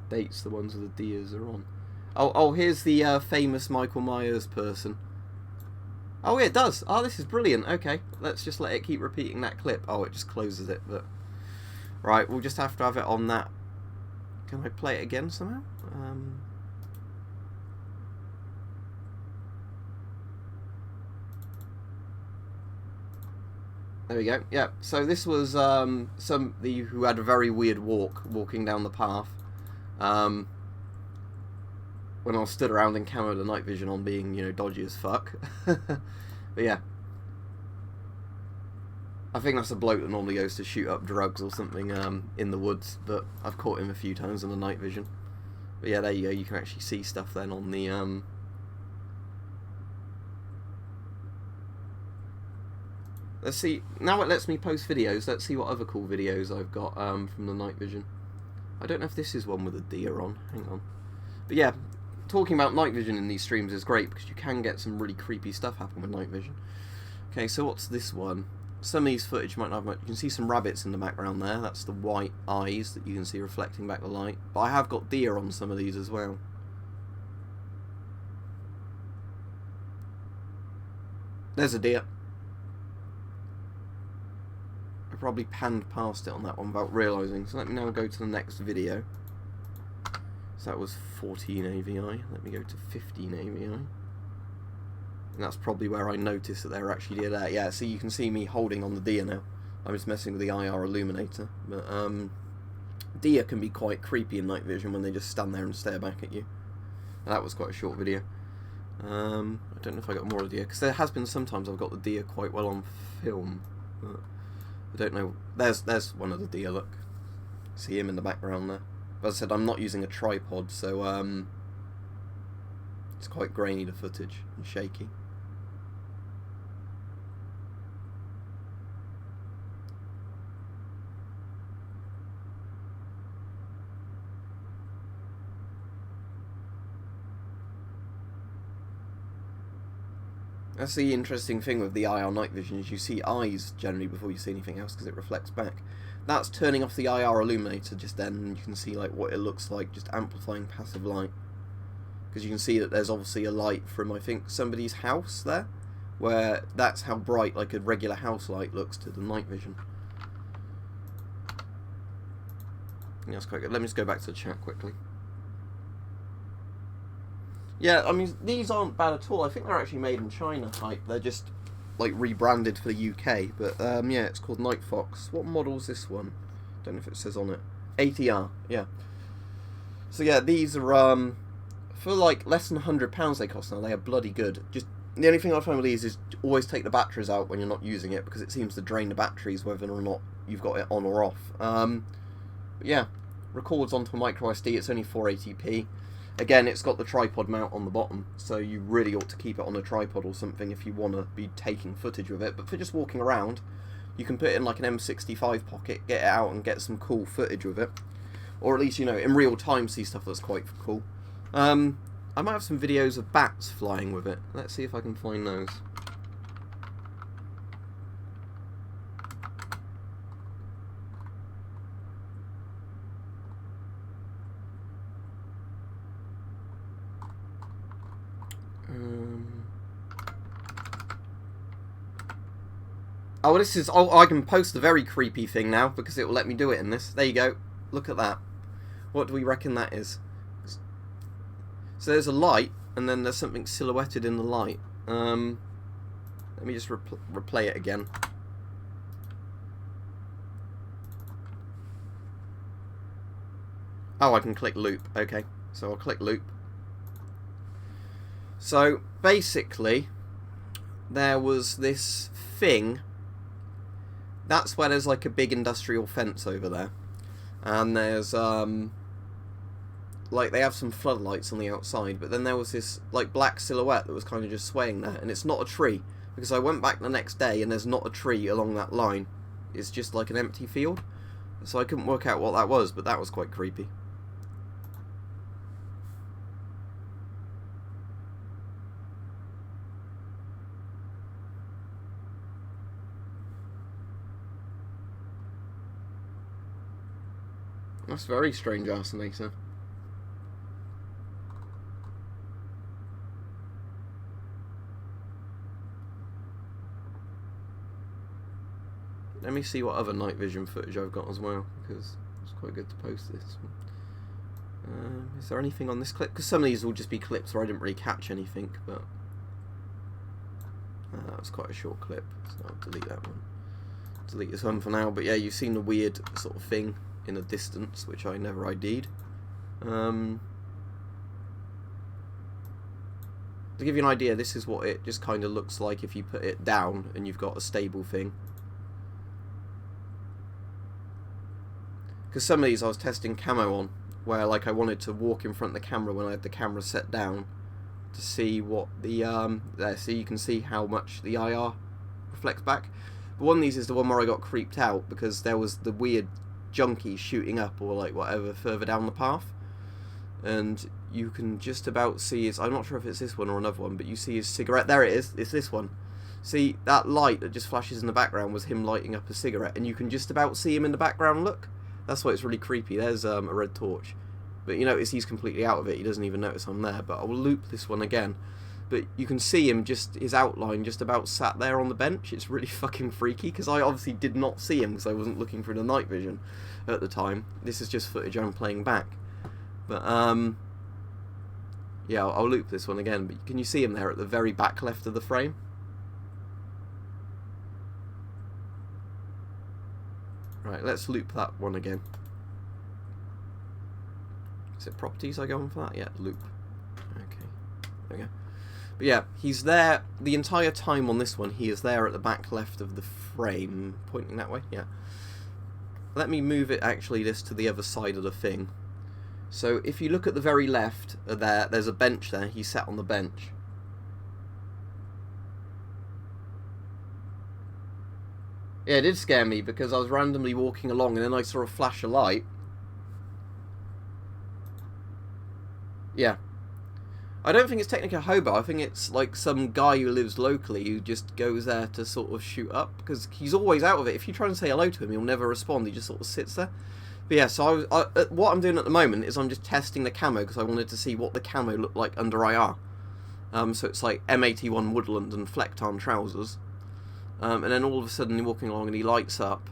dates the ones with the deers are on. Oh, here's the famous Michael Myers person. Oh, yeah, it does. Oh, this is brilliant. Okay, let's just let it keep repeating that clip. Oh, it just closes it, but... Right, we'll just have to have it on that. Can I play it again somehow? There we go. Yeah, so this was somebody who had a very weird walking down the path. When I was stood around in camo with the night vision on, being, you know, dodgy as fuck. But yeah. I think that's a bloke that normally goes to shoot up drugs or something in the woods, but I've caught him a few times on the night vision. But yeah, there you go, you can actually see stuff then on the... Let's see, now it lets me post videos, let's see what other cool videos I've got from the night vision. I don't know if this is one with a deer on, hang on. But yeah, talking about night vision in these streams is great, because you can get some really creepy stuff happen with night vision. Okay, so what's this one? Some of these footage might not have much. You can see some rabbits in the background there. That's the white eyes that you can see reflecting back the light. But I have got deer on some of these as well. There's a deer. I probably panned past it on that one without realising. So let me now go to the next video. So that was 14 AVI. Let me go to 15 AVI. And that's probably where I noticed that they were actually deer there. Yeah, so you can see me holding on the deer now. I was messing with the IR illuminator. But deer can be quite creepy in night vision when they just stand there and stare back at you. And that was quite a short video. I don't know if I got more of the deer, because there has been sometimes I've got the deer quite well on film. But I don't know. There's one of the deer, look. See him in the background there. But as I said, I'm not using a tripod, so it's quite grainy, the footage, and shaky. That's the interesting thing with the IR night vision, is you see eyes generally before you see anything else because it reflects back. That's turning off the IR illuminator just then, and you can see like what it looks like, just amplifying passive light. Because you can see that there's obviously a light from, I think, somebody's house there, where that's how bright like a regular house light looks to the night vision. Yeah, that's quite good. Let me just go back to the chat quickly. Yeah, I mean, these aren't bad at all. I think they're actually made in China. Like, they're just, like, rebranded for the UK. But, yeah, it's called Night Fox. What model is this one? Don't know if it says on it. 80R, yeah. So, yeah, these are, for, like, less than £100 they cost now. They are bloody good. Just, the only thing I find with these is always take the batteries out when you're not using it, because it seems to drain the batteries whether or not you've got it on or off. But, yeah, records onto a micro SD. It's only 480p. Again, it's got the tripod mount on the bottom, so you really ought to keep it on a tripod or something if you want to be taking footage with it. But for just walking around, you can put it in like an M65 pocket, get it out and get some cool footage with it. or at least, you know, in real time see stuff that's quite cool. I might have some videos of bats flying with it. Let's see if I can find those. Oh, this is... Oh, I can post a very creepy thing now, because it will let me do it in this. There you go. Look at that. What do we reckon that is? So there's a light, and then there's something silhouetted in the light. Let me just replay it again. Oh, I can click loop. Okay, so I'll click loop. So, basically, there was this thing. That's where there's like a big industrial fence over there. And there's, like, they have some floodlights on the outside, but then there was this, like, black silhouette that was kind of just swaying there, and it's not a tree, because I went back the next day, and there's not a tree along that line. It's just, like, an empty field. So I couldn't work out what that was, but that was quite creepy. That's very strange, Arsenator. Let me see what other night vision footage I've got as well, because it's quite good to post this. Is there anything on this clip? Because some of these will just be clips where I didn't really catch anything, but that was quite a short clip, so I'll delete that one. Delete this one for now, but yeah, you've seen the weird sort of thing in the distance, which I never ID'd. To give you an idea, this is what it just kind of looks like if you put it down and you've got a stable thing. Because some of these I was testing camo on, where like I wanted to walk in front of the camera when I had the camera set down to see what the there, so you can see how much the IR reflects back. But one of these is the one where I got creeped out because there was the weird junkie shooting up or like whatever further down the path, and you can just about see his, I'm not sure if it's this one or another one, but you see his cigarette. There it is, it's this one. See, that light that just flashes in the background was him lighting up a cigarette, and you can just about see him in the background. Look, that's why it's really creepy. There's a red torch, but you notice he's completely out of it. He doesn't even notice I'm there. But I will loop this one again, but you can see him, just his outline just about sat there on the bench. It's really fucking freaky, because I obviously did not see him because I wasn't looking for the night vision at the time. This is just footage I'm playing back, but yeah, I'll loop this one again. But can you see him there at the very back left of the frame? Right, let's loop that one again. Is it properties I go on for that? Yeah, loop. Okay, there we go. But yeah, he's there the entire time on this one. He is there at the back left of the frame, pointing that way. Yeah. Let me move it, actually, this to the other side of the thing. So if you look at the very left, there's a bench there. He's sat on the bench. Yeah, it did scare me because I was randomly walking along and then I saw a flash of light. Yeah. I don't think it's technically a hobo. I think it's like some guy who lives locally who just goes there to sort of shoot up, because he's always out of it. If you try and say hello to him, he'll never respond. He just sort of sits there. But yeah, so what I'm doing at the moment is I'm just testing the camo because I wanted to see what the camo looked like under IR. So it's like M81 Woodland and Flecktarn trousers. And then all of a sudden you're walking along and he lights up.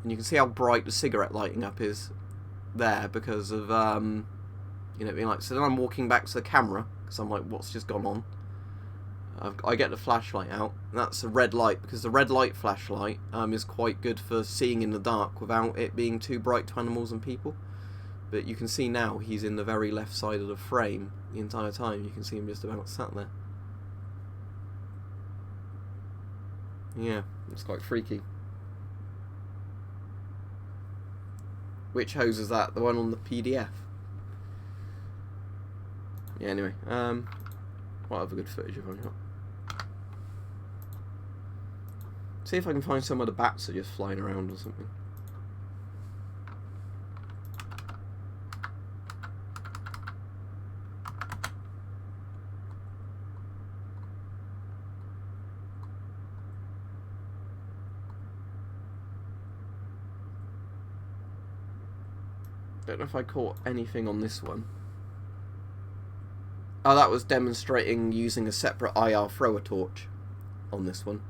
And you can see how bright the cigarette lighting up is there because of, you know, being like, so then I'm walking back to the camera because I'm like, what's just gone on? I get the flashlight out, and that's a red light, because the red light flashlight is quite good for seeing in the dark without it being too bright to animals and people. But you can see now he's in the very left side of the frame the entire time. You can see him just about sat there. Yeah, it's quite freaky. Which hose is that? The one on the PDF? Yeah, anyway. What other good footage have I got? See if I can find some of the bats that are just flying around or something. Don't know if I caught anything on this one. Oh, that was demonstrating using a separate IR thrower torch on this one.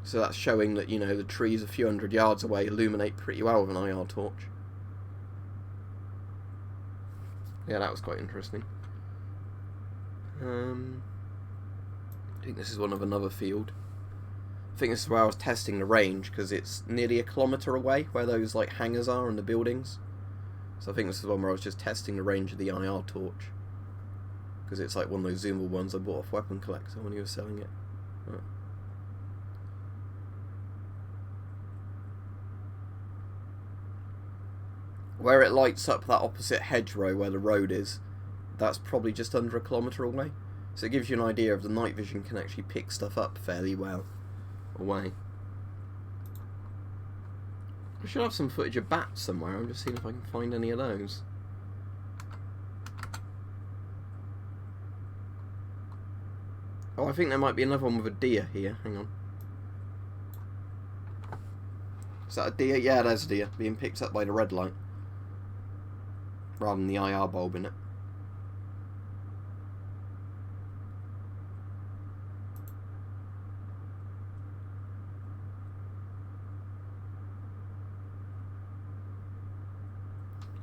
So that's showing that, you know, the trees a few hundred yards away illuminate pretty well with an IR torch. Yeah, that was quite interesting. I think this is one of another field. I think this is where I was testing the range, because it's nearly a kilometre away where those like hangars are and the buildings. So I think this is one where I was just testing the range of the IR torch, because it's like one of those zoomable ones I bought off Weapon Collector when he was selling it. Right. Where it lights up that opposite hedgerow where the road is, that's probably just under a kilometre away. So it gives you an idea of the night vision can actually pick stuff up fairly well away. I should have some footage of bats somewhere. I'm just seeing if I can find any of those. Oh, I think there might be another one with a deer here. Hang on. Is that a deer? Yeah, there's a deer being picked up by the red light, rather than the IR bulb in it.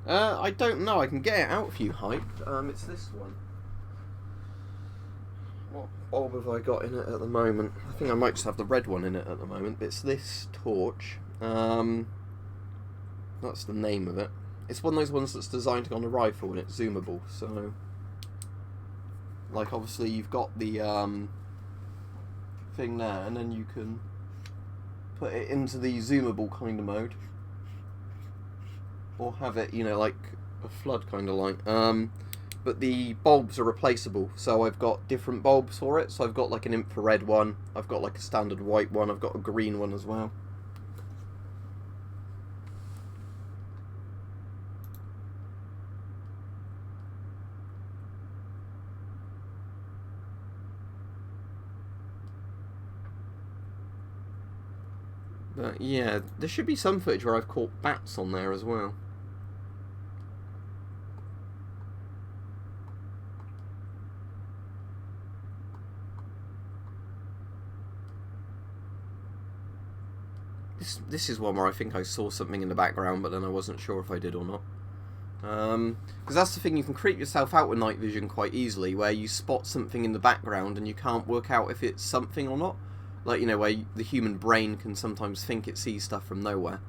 I don't know. I can get it out for you, Hype. It's this one. What bulb have I got in it at the moment? I think I might just have the red one in it at the moment. But it's this torch. That's the name of it. It's one of those ones that's designed to go on a rifle and it's zoomable. So, like, obviously you've got the thing there, and then you can put it into the zoomable kind of mode. Or have it, you know, like a flood kind of light. But the bulbs are replaceable, so I've got different bulbs for it. So I've got like an infrared one, I've got like a standard white one, I've got a green one as well. But yeah, there should be some footage where I've caught bats on there as well. This is one where I think I saw something in the background, but then I wasn't sure if I did or not. Because that's the thing, you can creep yourself out with night vision quite easily, where you spot something in the background and you can't work out if it's something or not. Like, you know, where the human brain can sometimes think it sees stuff from nowhere.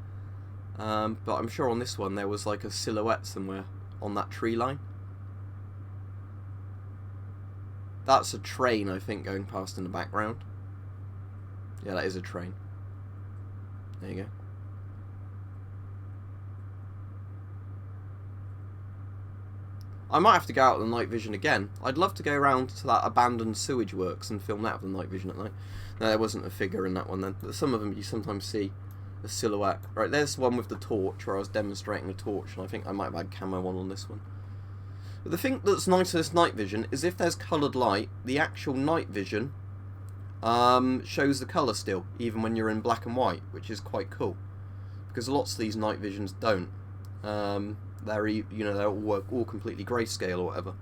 But I'm sure on this one there was like a silhouette somewhere on that tree line. That's a train, I think, going past in the background. Yeah, that is a train. There you go. I might have to go out with the night vision again. I'd love to go around to that abandoned sewage works and film that with the night vision at night. No, there wasn't a figure in that one then. But some of them you sometimes see a silhouette. Right, there's one with the torch where I was demonstrating the torch, and I think I might have had camo on this one. But the thing that's nice to this night vision is if there's coloured light, the actual night vision shows the colour still, even when you're in black and white, which is quite cool. Because lots of these night visions don't. They're, you know, they're all completely grayscale or whatever.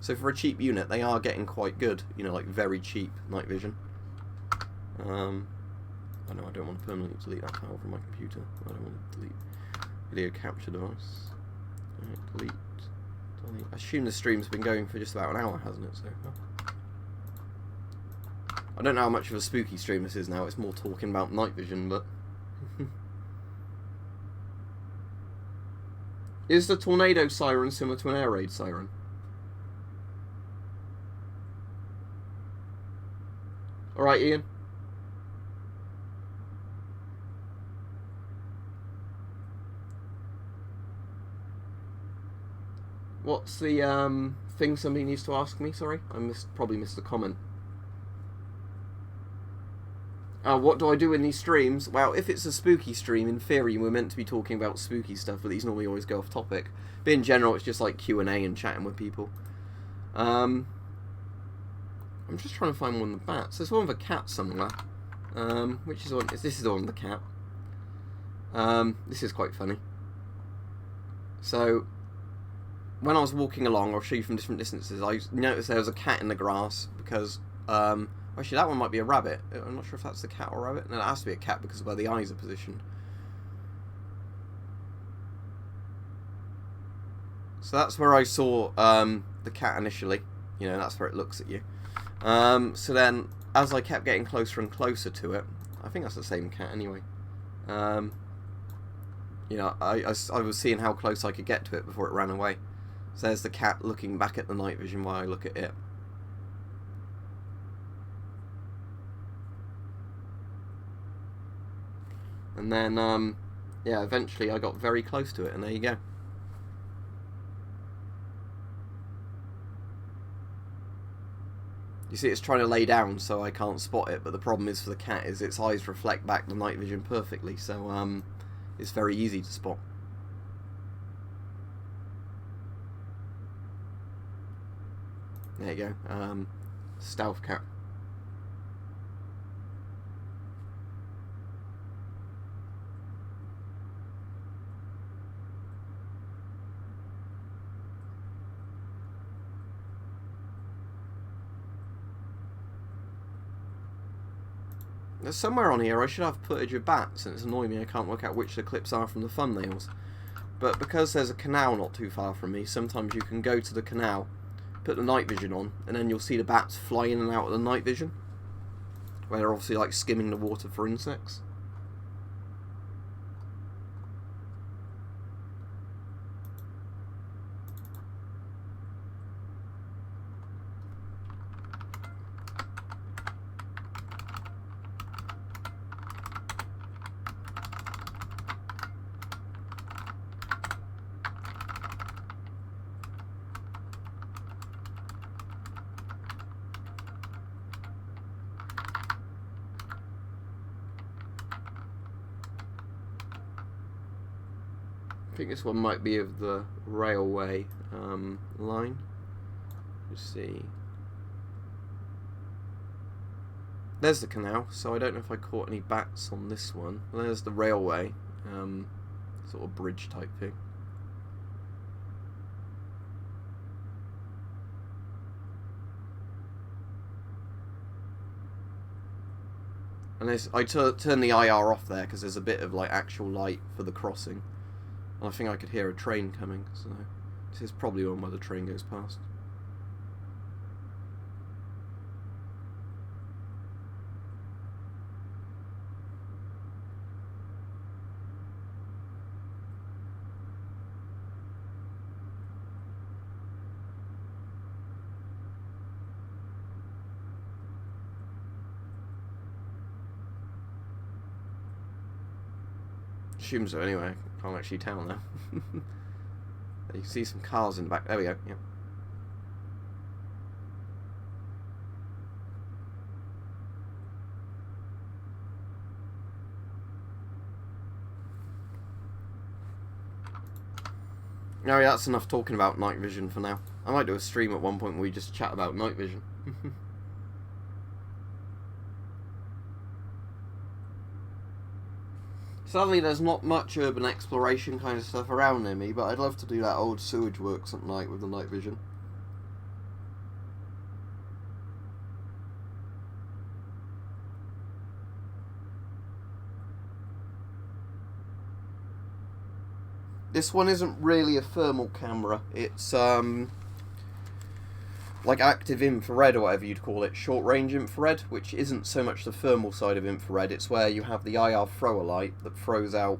So for a cheap unit, they are getting quite good. You know, like very cheap night vision. I know I don't want to permanently delete that file from my computer. I don't want to delete video capture device. Right, delete. I assume the stream's been going for just about an hour, hasn't it? So I don't know how much of a spooky stream this is now. It's more talking about night vision, but is the tornado siren similar to an air raid siren? Alright, Ian. What's the thing somebody needs to ask me? Sorry, I probably missed the comment. What do I do in these streams? Well, if it's a spooky stream, in theory we're meant to be talking about spooky stuff, but these normally always go off topic. But in general, it's just like Q&A and chatting with people. I'm just trying to find one of the bats. There's one with a cat somewhere. Which is one? This is the one with the cat. This is quite funny. So, when I was walking along, I'll show you from different distances, I noticed there was a cat in the grass because, actually that one might be a rabbit. I'm not sure if that's the cat or rabbit. No, it has to be a cat because of where the eyes are positioned. So that's where I saw the cat initially. You know, that's where it looks at you. So then, as I kept getting closer and closer to it, I think that's the same cat anyway. You know, I was seeing how close I could get to it before it ran away. So there's the cat looking back at the night vision while I look at it. And then, yeah, eventually I got very close to it, and there you go. You see, it's trying to lay down, so I can't spot it, but the problem is for the cat is its eyes reflect back the night vision perfectly, so it's very easy to spot. There you go, stealth cat. There's somewhere on here I should have footage of bats, and it's annoying me I can't work out which the clips are from the thumbnails. But because there's a canal not too far from me, sometimes you can go to the canal, put the night vision on, and then you'll see the bats fly in and out of the night vision, where they're obviously like skimming the water for insects. I think this one might be of the railway line. Let's see. There's the canal, so I don't know if I caught any bats on this one. There's the railway, sort of bridge type thing. And I turn the IR off there because there's a bit of like actual light for the crossing. I think I could hear a train coming, so this is probably one where the train goes past. Assume so anyway, can't actually tell now. You can see some cars in the back. There we go, yeah. Oh yeah, that's enough talking about night vision for now. I might do a stream at one point where we just chat about night vision. Sadly, there's not much urban exploration kind of stuff around near me, but I'd love to do that old sewage works at night with the night vision. This one isn't really a thermal camera, it's like active infrared or whatever you'd call it, short range infrared, which isn't so much the thermal side of infrared, it's where you have the IR thrower light that throws out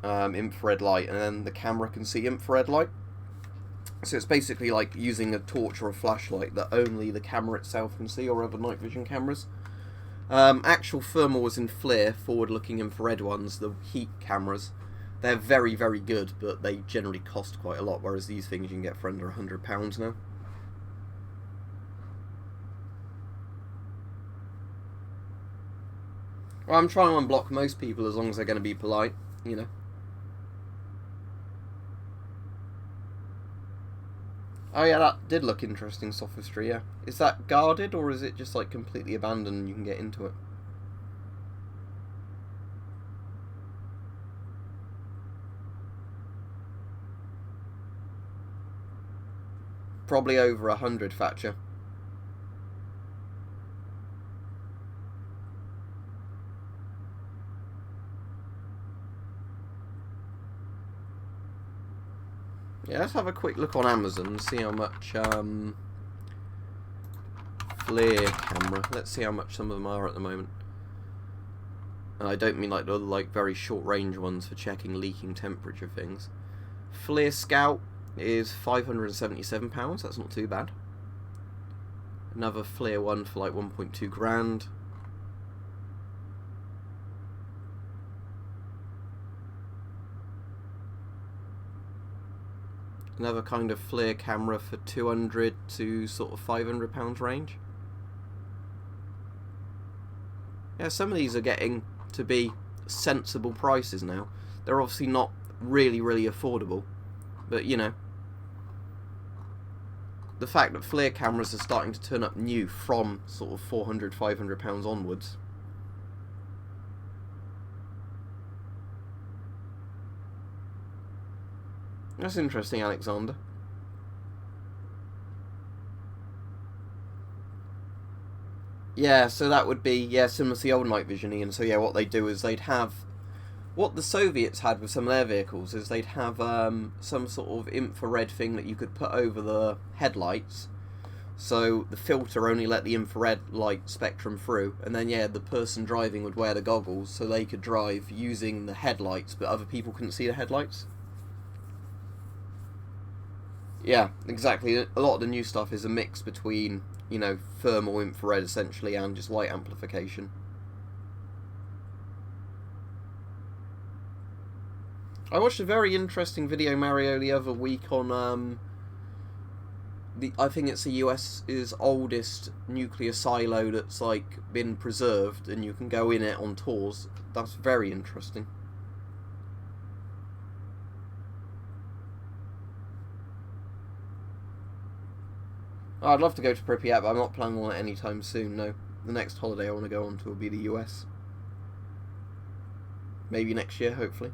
infrared light and then the camera can see infrared light. So it's basically like using a torch or a flashlight that only the camera itself can see, or other night vision cameras. Actual thermal was in FLIR, forward-looking infrared ones, the heat cameras. They're very, very good, but they generally cost quite a lot, whereas these things you can get for under £100 now. Well, I'm trying to unblock most people as long as they're going to be polite, you know. Oh yeah, that did look interesting, sophistry, yeah. Is that guarded, or is it just like completely abandoned and you can get into it? probably over 100, Thatcher. Yeah, let's have a quick look on Amazon and see how much FLIR camera. Let's see how much some of them are at the moment. And I don't mean like the very short range ones for checking leaking temperature things. FLIR Scout is £577. That's not too bad. Another FLIR one for like 1.2 grand. Another kind of FLIR camera for 200 to sort of £500 range. Yeah, some of these are getting to be sensible prices now. They're obviously not really affordable, but you know, the fact that FLIR cameras are starting to turn up new from sort of £400, £500 onwards. That's interesting, Alexander. Yeah, so that would be, yeah, similar to the old night vision, Ian. So yeah, what they do is they'd have, what the Soviets had with some of their vehicles is they'd have some sort of infrared thing that you could put over the headlights, so the filter only let the infrared light spectrum through, and then yeah, the person driving would wear the goggles so they could drive using the headlights, but other people couldn't see the headlights. Yeah, exactly. A lot of the new stuff is a mix between, you know, thermal infrared essentially and just light amplification. I watched a very interesting video, Mario, the other week on I think it's the US's oldest nuclear silo that's like been preserved, and you can go in it on tours. That's very interesting. I'd love to go to Pripyat, but I'm not planning on it anytime soon, no. The next holiday I want to go on to will be the US. Maybe next year, hopefully.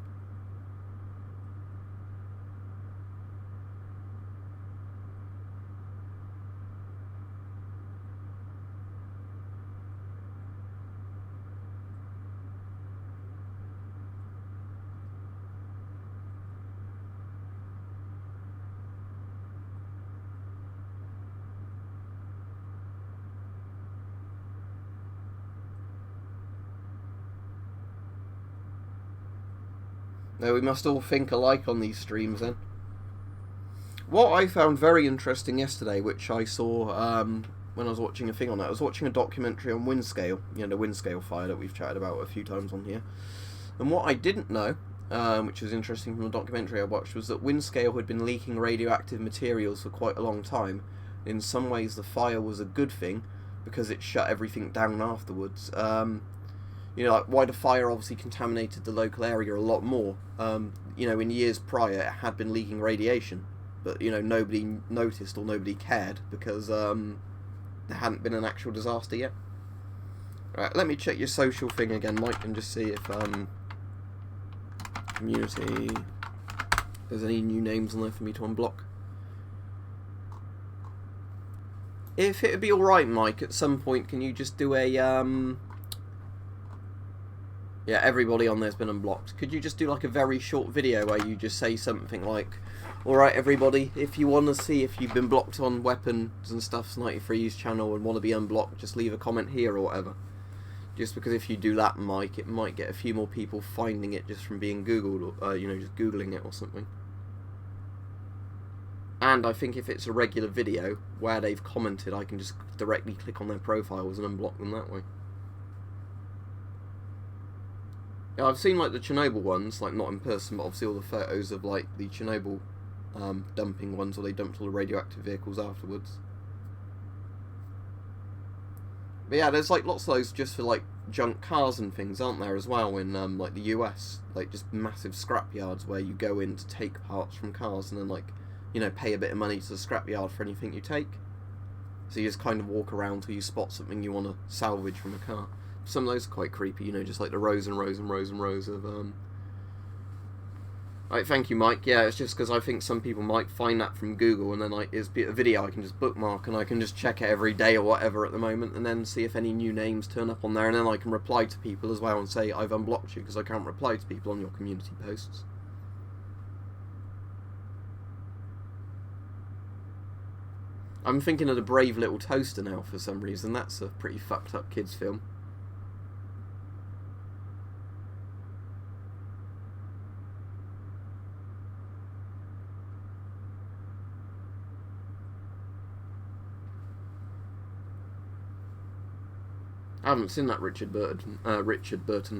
No, we must all think alike on these streams then. What I found very interesting yesterday, which I saw when I was watching a thing on it, I was watching a documentary on Windscale, you know, the Windscale fire that we've chatted about a few times on here. And what I didn't know, which was interesting from the documentary I watched, was that Windscale had been leaking radioactive materials for quite a long time. In some ways the fire was a good thing, because it shut everything down afterwards. You know, like, why the fire obviously contaminated the local area a lot more. You know, in years prior it had been leaking radiation, but, you know, nobody noticed or nobody cared because there hadn't been an actual disaster yet. Right, let me check your social thing again, Mike, and just see if community, there's any new names on there for me to unblock. If it would be alright, Mike, at some point, can you just do a yeah, everybody on there's been unblocked. Could you just do like a very short video where you just say something like, alright everybody, if you want to see if you've been blocked on Weapons and Stuff's 93's channel and want to be unblocked, just leave a comment here or whatever. Just because if you do that, Mike, it might get a few more people finding it just from being Googled, or, you know, just Googling it or something. And I think if it's a regular video where they've commented, I can just directly click on their profiles and unblock them that way. Yeah, I've seen like the Chernobyl ones, like not in person, but obviously all the photos of like the Chernobyl dumping ones where they dumped all the radioactive vehicles afterwards. But yeah, there's like lots of those just for like junk cars and things, aren't there, as well, in like the US, like just massive scrap yards where you go in to take parts from cars and then, like, you know, pay a bit of money to the scrap yard for anything you take. So you just kind of walk around till you spot something you want to salvage from a car. Some of those are quite creepy, you know, just like the rows and rows and rows and rows of Right, thank you, Mike. Yeah, it's just because I think some people might find that from Google, and then it's a video I can just bookmark, and I can just check it every day or whatever at the moment, and then see if any new names turn up on there, and then I can reply to people as well and say I've unblocked you because I can't reply to people on your community posts. I'm thinking of The Brave Little Toaster now for some reason. That's a pretty fucked up kids film. I haven't seen that Richard Burton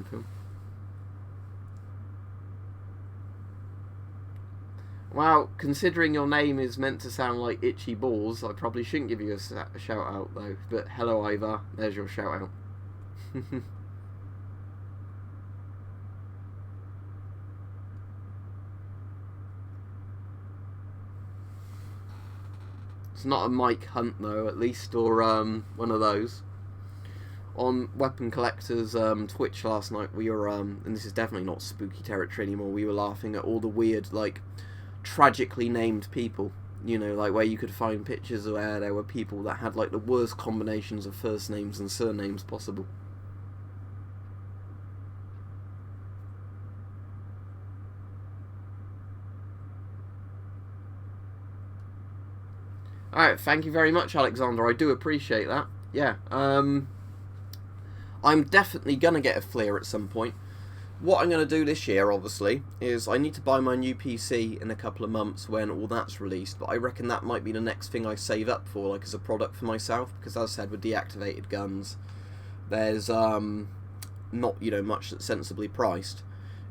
film. Well, considering your name is meant to sound like Itchy Balls, I probably shouldn't give you a shout out though. But hello, Ivar. There's your shout out. It's not a Mike Hunt though, at least, or one of those. On Weapon Collector's Twitch last night, we were, and this is definitely not spooky territory anymore, we were laughing at all the weird, like, tragically named people. You know, like, where you could find pictures where there were people that had, like, the worst combinations of first names and surnames possible. Alright, thank you very much, Alexander. I do appreciate that. Yeah, I'm definitely going to get a Fleer at some point. What I'm going to do this year, obviously, is I need to buy my new PC in a couple of months when all that's released, but I reckon that might be the next thing I save up for, like, as a product for myself, because as I said, with deactivated guns, there's, not, you know, much that's sensibly priced.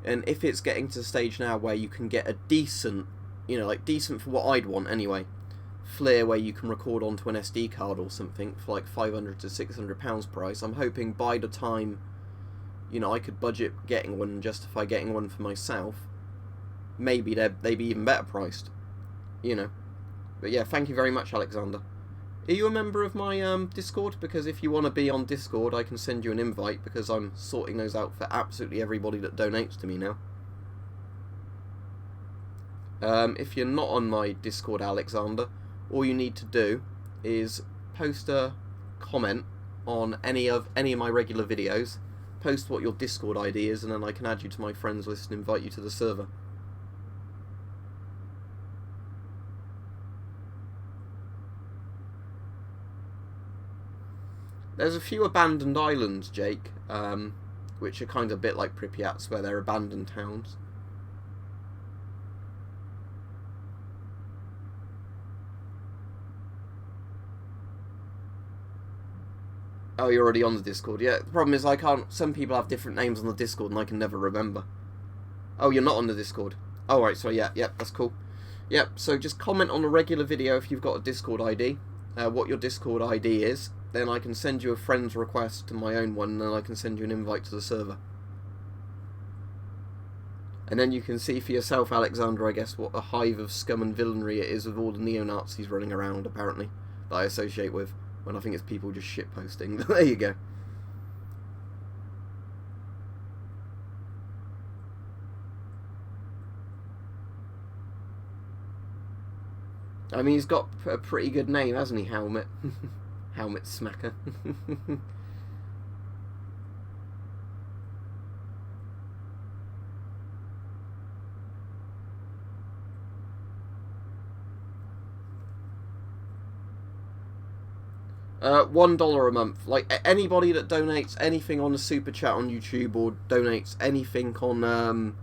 And if it's getting to the stage now where you can get a decent, you know, like, decent for what I'd want anyway, Fleer where you can record onto an SD card or something for like £500 to £600 price, I'm hoping by the time, you know, I could budget getting one and justify getting one for myself, maybe they'd be even better priced, you know. But yeah, thank you very much, Alexander. Are you a member of my Discord? Because if you want to be on Discord, I can send you an invite, because I'm sorting those out for absolutely everybody that donates to me now. If you're not on my Discord, Alexander, all you need to do is post a comment on any of my regular videos, post what your Discord ID is, and then I can add you to my friends list and invite you to the server. There's a few abandoned islands, Jake, which are kind of a bit like Pripyat's, where they're abandoned towns. Oh, you're already on the Discord. Yeah, the problem is I can't... Some people have different names on the Discord and I can never remember. Oh, you're not on the Discord. Oh, right, so yeah, that's cool. Yep, so just comment on a regular video if you've got a Discord ID, what your Discord ID is, then I can send you a friend's request to my own one, and then I can send you an invite to the server. And then you can see for yourself, Alexander, I guess, what a hive of scum and villainy it is with all the neo-Nazis running around, apparently, that I associate with. When I think it's people just shitposting. There you go. I mean, he's got a pretty good name, hasn't he, Helmet? Helmet Smacker. $1 a month. Like, anybody that donates anything on the super chat on YouTube or donates anything on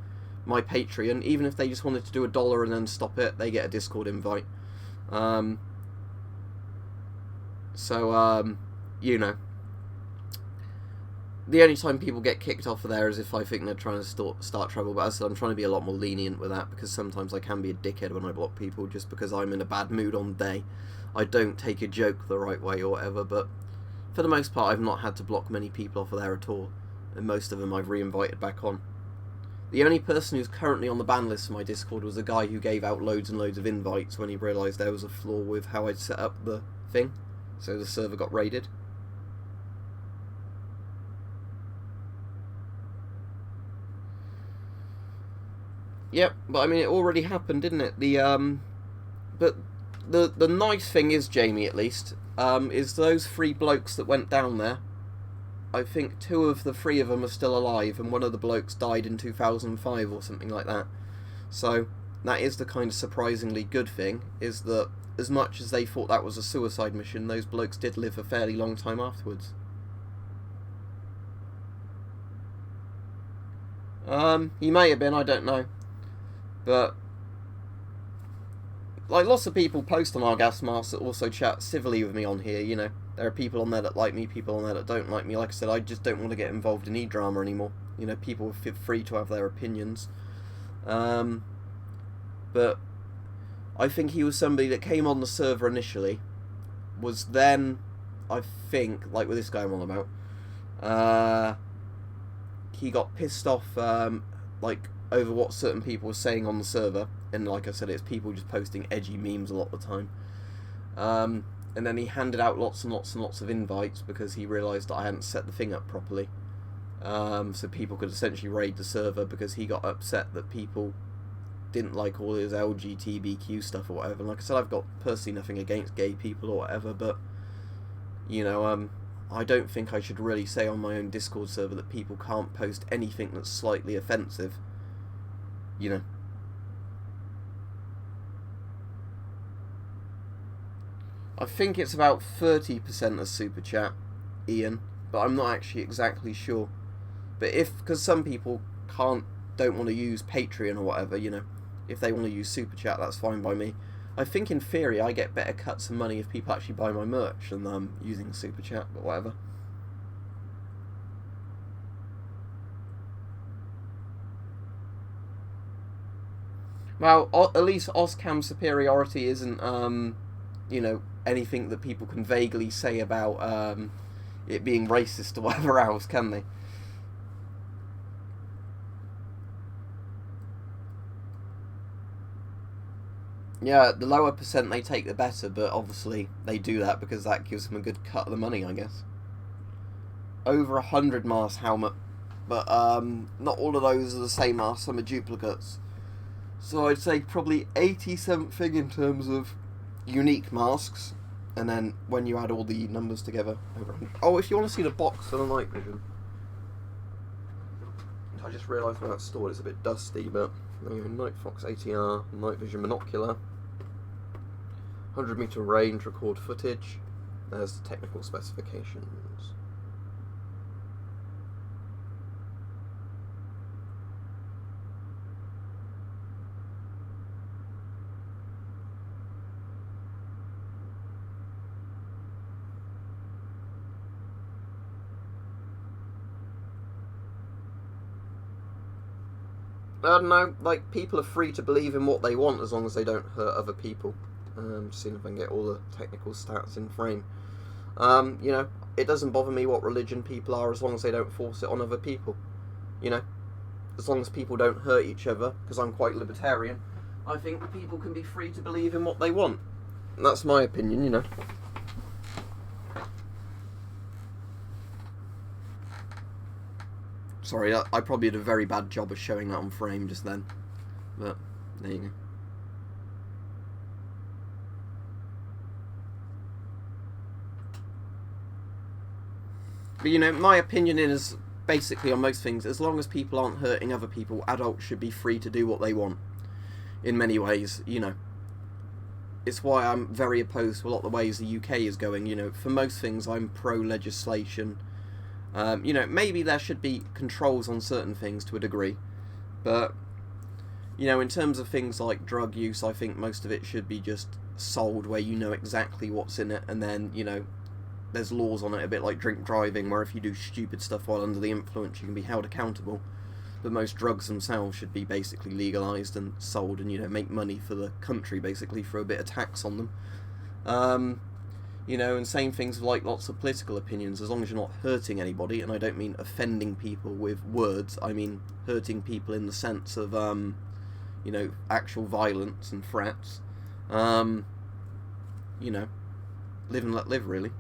my Patreon, even if they just wanted to do $1 and then stop it, they get a Discord invite. You know, the only time people get kicked off of there is if I think they're trying to start trouble, but as I said, I'm trying to be a lot more lenient with that, because sometimes I can be a dickhead when I block people just because I'm in a bad mood on the day. I don't take a joke the right way or whatever, but for the most part I've not had to block many people off of there at all, and most of them I've re-invited back on. The only person who's currently on the ban list for my Discord was a guy who gave out loads and loads of invites when he realised there was a flaw with how I'd set up the thing, so the server got raided. Yep, but I mean, it already happened, didn't it? But the nice thing is, Jamie, at least, is those three blokes that went down there. I think two of the three of them are still alive, and one of the blokes died in 2005 or something like that. So that is the kind of surprisingly good thing, is that as much as they thought that was a suicide mission, those blokes did live a fairly long time afterwards. He may have been, I don't know. But, like, lots of people post on our gas masks that also chat civilly with me on here, you know. There are people on there that like me, people on there that don't like me. Like I said, I just don't want to get involved in e-drama anymore. You know, people are free to have their opinions. But I think he was somebody that came on the server initially, was then, I think, like with this guy I'm on about, he got pissed off, like, over what certain people were saying on the server, and like I said, it's people just posting edgy memes a lot of the time. And then he handed out lots and lots and lots of invites because he realised that I hadn't set the thing up properly. So people could essentially raid the server because he got upset that people didn't like all his LGBTQ stuff or whatever. And like I said, I've got personally nothing against gay people or whatever, but, you know, I don't think I should really say on my own Discord server that people can't post anything that's slightly offensive. You know. I think it's about 30% of Super Chat, Ian, but I'm not actually exactly sure. But because some people don't want to use Patreon or whatever, you know, if they want to use Super Chat, that's fine by me. I think in theory I get better cuts of money if people actually buy my merch than using Super Chat, but whatever. Well, at least Oscam superiority isn't, you know, anything that people can vaguely say about it being racist or whatever else, can they? Yeah, the lower percent they take, the better, but obviously they do that because that gives them a good cut of the money, I guess. Over 100 mask helmet, but not all of those are the same mask, some are duplicates. So I'd say probably 80 something in terms of unique masks, and then when you add all the numbers together, over 100. Oh, if you want to see the box for the night vision, I just realised when that's stored it's a bit dusty, but there you go, Night Fox ATR, night vision monocular, 100 meter range, record footage. There's the technical specifications. I don't know, like, people are free to believe in what they want as long as they don't hurt other people. Just seeing if I can get all the technical stats in frame. You know, it doesn't bother me what religion people are as long as they don't force it on other people. You know, as long as people don't hurt each other, because I'm quite libertarian, I think people can be free to believe in what they want. And that's my opinion, you know. Sorry, I probably did a very bad job of showing that on frame just then. But, there you go. But, you know, my opinion is, basically on most things, as long as people aren't hurting other people, adults should be free to do what they want. In many ways, you know. It's why I'm very opposed to a lot of the ways the UK is going, you know. For most things, I'm pro-legislation. You know, maybe there should be controls on certain things to a degree, but, you know, in terms of things like drug use, I think most of it should be just sold where you know exactly what's in it, and then, you know, there's laws on it, a bit like drink driving, where if you do stupid stuff while under the influence, you can be held accountable. But most drugs themselves should be basically legalised and sold, and, you know, make money for the country, basically, for a bit of tax on them. You know, and same things with, like, lots of political opinions, as long as you're not hurting anybody, and I don't mean offending people with words, I mean hurting people in the sense of, you know, actual violence and threats. You know, live and let live, really.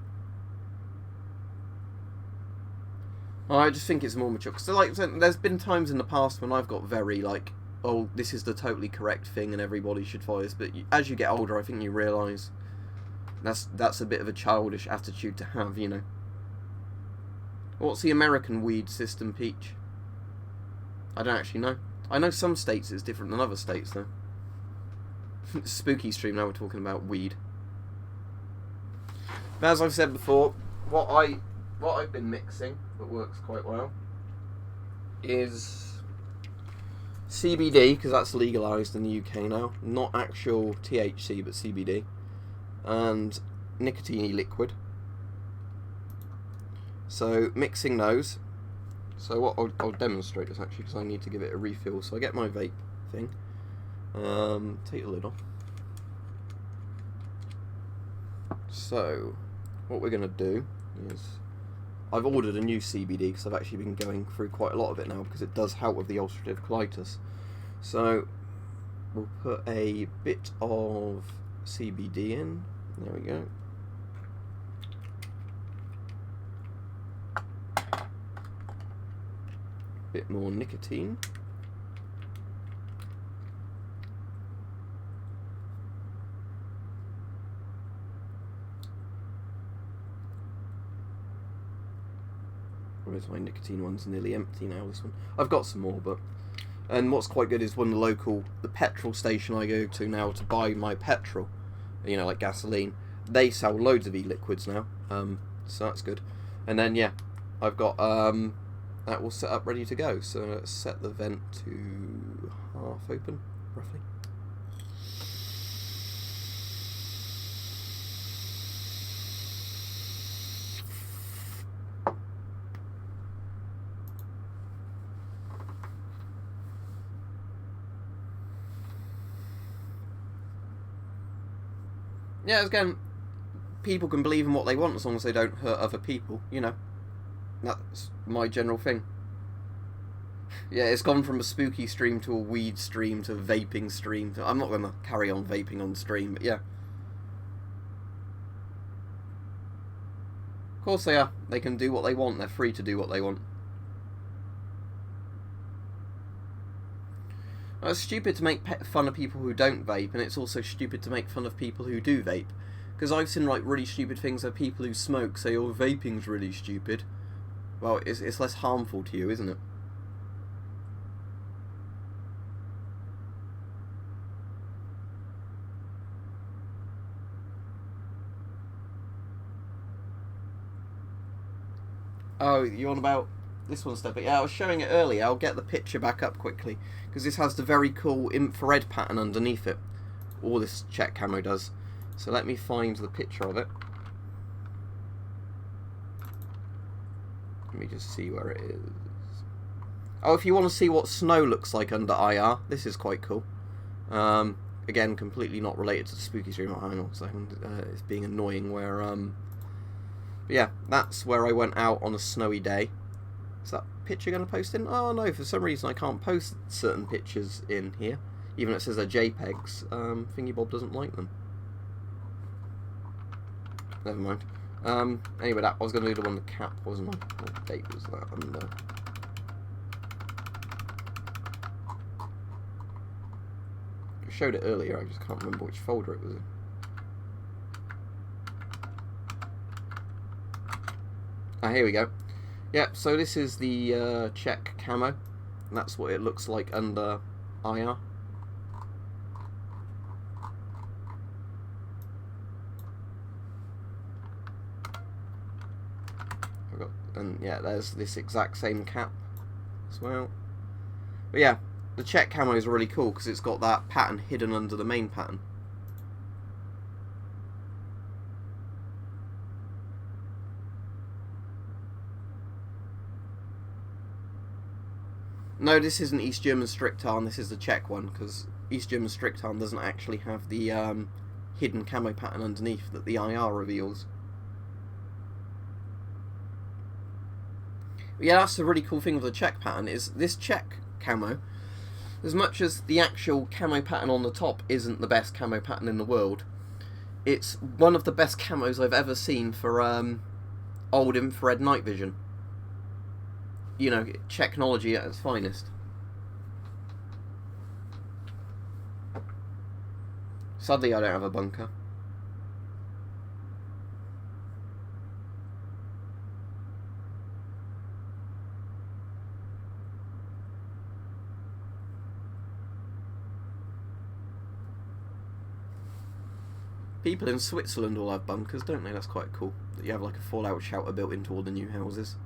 I just think it's more mature, because, like, there's been times in the past when I've got very, like, oh, this is the totally correct thing and everybody should follow this. But as you get older, I think you realise that's a bit of a childish attitude to have, you know. What's the American weed system, Peach? I don't actually know. I know some states it's different than other states, though. Spooky stream, now we're talking about weed. But as I've said before, what I've been mixing that works quite well is CBD, because that's legalised in the UK now. Not actual THC, but CBD. And nicotine liquid. So mixing those. So what I'll demonstrate this actually, because I need to give it a refill. So I get my vape thing. Take the lid off. So what we're gonna do is, I've ordered a new CBD because I've actually been going through quite a lot of it now because it does help with the ulcerative colitis. So we'll put a bit of CBD in. There we go. Bit more nicotine. Whereas my nicotine one's nearly empty now, this one. I've got some more, but... And what's quite good is the petrol station I go to now to buy my petrol, you know, like gasoline, they sell loads of e-liquids now, so that's good. And then, yeah, I've got, that all set up ready to go. So let's set the vent to half open, roughly. Yeah, again, people can believe in what they want as long as they don't hurt other people, you know. That's my general thing. Yeah, it's gone from a spooky stream to a weed stream to a vaping stream. I'm not going to carry on vaping on stream, but yeah. Of course they are. They can do what they want. They're free to do what they want. It's stupid to make fun of people who don't vape, and it's also stupid to make fun of people who do vape. Because I've seen like really stupid things where people who smoke say, oh, vaping's really stupid. Well, it's less harmful to you, isn't it? Oh, you on about this one step? But yeah, I was showing it earlier. I'll get the picture back up quickly because this has the very cool infrared pattern underneath it. All this check camo does. So let me find the picture of it. Let me just see where it is. Oh, if you want to see what snow looks like under IR, this is quite cool. Again, completely not related to the spooky stream. Hang on a second. It's being annoying where but yeah, that's where I went out on a snowy day. Is that picture going to post in? Oh no, for some reason I can't post certain pictures in here. Even though it says they're JPEGs. Thingy Bob doesn't like them. Never mind. Anyway, I was going to do the one with the cap, wasn't I? What date was that under? I showed it earlier, I just can't remember which folder it was in. Ah, here we go. Yep, so this is the check camo. And that's what it looks like under IR. And yeah, there's this exact same cap as well. But yeah, the check camo is really cool because it's got that pattern hidden under the main pattern. No, this isn't East German Strictarn, this is the Czech one, because East German Strictarn doesn't actually have the hidden camo pattern underneath that the IR reveals. But yeah, that's the really cool thing with the Czech pattern, is this Czech camo, as much as the actual camo pattern on the top isn't the best camo pattern in the world, it's one of the best camos I've ever seen for old infrared night vision. You know, technology at its finest. Sadly, I don't have a bunker. People in Switzerland all have bunkers, don't they? That's quite cool. That you have like a fallout shelter built into all the new houses.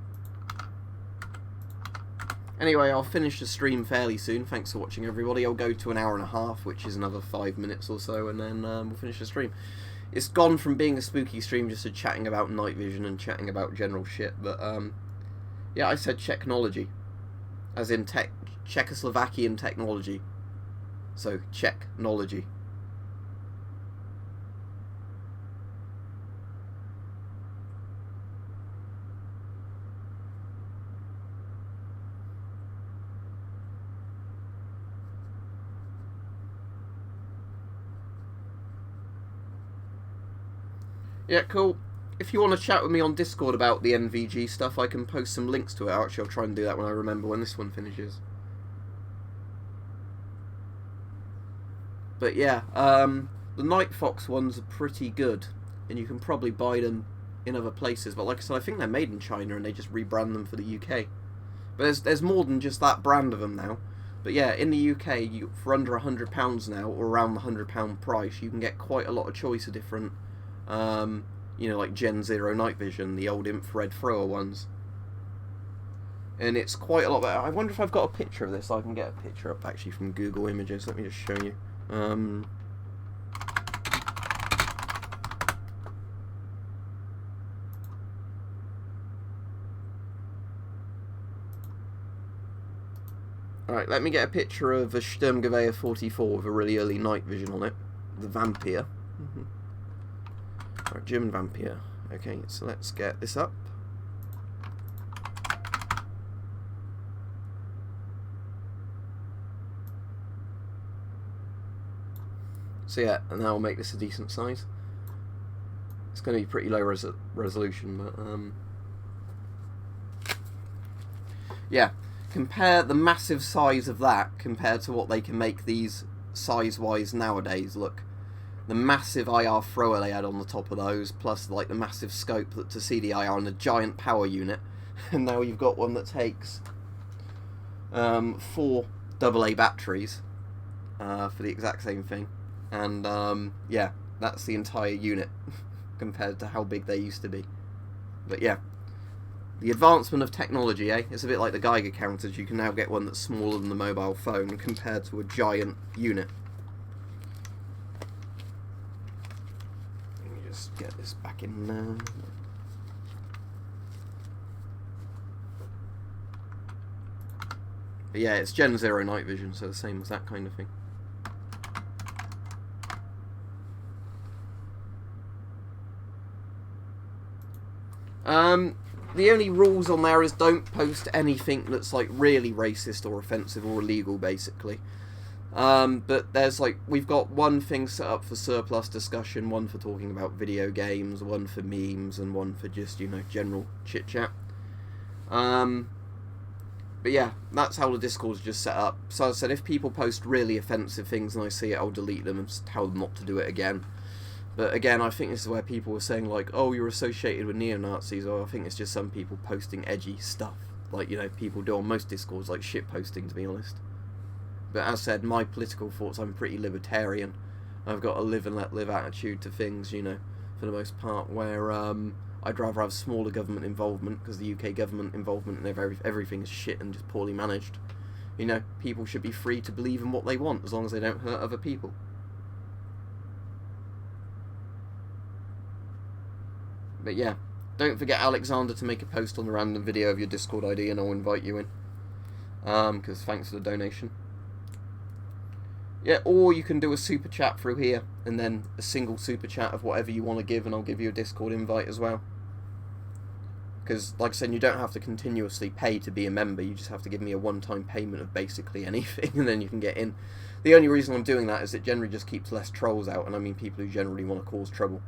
Anyway, I'll finish the stream fairly soon. Thanks for watching, everybody. I'll go to an hour and a half, which is another 5 minutes or so, and then we'll finish the stream. It's gone from being a spooky stream just to chatting about night vision and chatting about general shit, but yeah, I said technology, as in Czechoslovakian technology. So, Czechnology. Yeah, cool. If you want to chat with me on Discord about the NVG stuff, I can post some links to it. Actually, I'll try and do that when I remember when this one finishes. But yeah, the Night Fox ones are pretty good, and you can probably buy them in other places. But like I said, I think they're made in China, and they just rebrand them for the UK. But there's more than just that brand of them now. But yeah, in the UK, for under £100 now, or around the £100 price, you can get quite a lot of choice of different... you know, like Gen Zero night vision, the old infrared thrower ones, and it's quite a lot better. I wonder if I've got a picture of this. I can get a picture up actually from Google Images. Let me just show you. Alright, let me get a picture of a Sturmgewehr 44 with a really early night vision on it, the Vampire. Right, German Vampire. Okay, so let's get this up. So yeah, and now I'll make this a decent size. It's going to be pretty low resolution, but yeah. Compare the massive size of that compared to what they can make these size-wise nowadays. Look. The massive IR thrower they had on the top of those, plus like the massive scope to see the IR and the giant power unit. And now you've got one that takes 4 AA batteries for the exact same thing. And yeah, that's the entire unit compared to how big they used to be. But yeah, the advancement of technology, eh? It's a bit like the Geiger counters. You can now get one that's smaller than the mobile phone compared to a giant unit. Just get this back in there. But yeah, it's Gen Zero night vision, so the same as that kind of thing. The only rules on there is don't post anything that's like really racist or offensive or illegal, basically. But there's like, we've got one thing set up for surplus discussion, one for talking about video games, one for memes, and one for just, you know, general chit chat. But yeah, that's how the Discord's just set up. So I said, if people post really offensive things and I see it, I'll delete them and tell them not to do it again. But again, I think this is where people were saying like, oh, you're associated with neo-Nazis, or I think it's just some people posting edgy stuff, like, you know, people do on most Discords, like shit posting, to be honest. But as said, my political thoughts, I'm pretty libertarian. I've got a live and let live attitude to things, you know, for the most part, where I'd rather have smaller government involvement, because the UK government involvement and everything is shit and just poorly managed. You know, people should be free to believe in what they want, as long as they don't hurt other people. But yeah, don't forget, Alexander, to make a post on the random video of your Discord ID and I'll invite you in. Because thanks for the donation. Yeah, or you can do a super chat through here, and then a single super chat of whatever you want to give, and I'll give you a Discord invite as well. Because, like I said, you don't have to continuously pay to be a member, you just have to give me a one-time payment of basically anything, and then you can get in. The only reason I'm doing that is it generally just keeps less trolls out, and I mean people who generally want to cause trouble.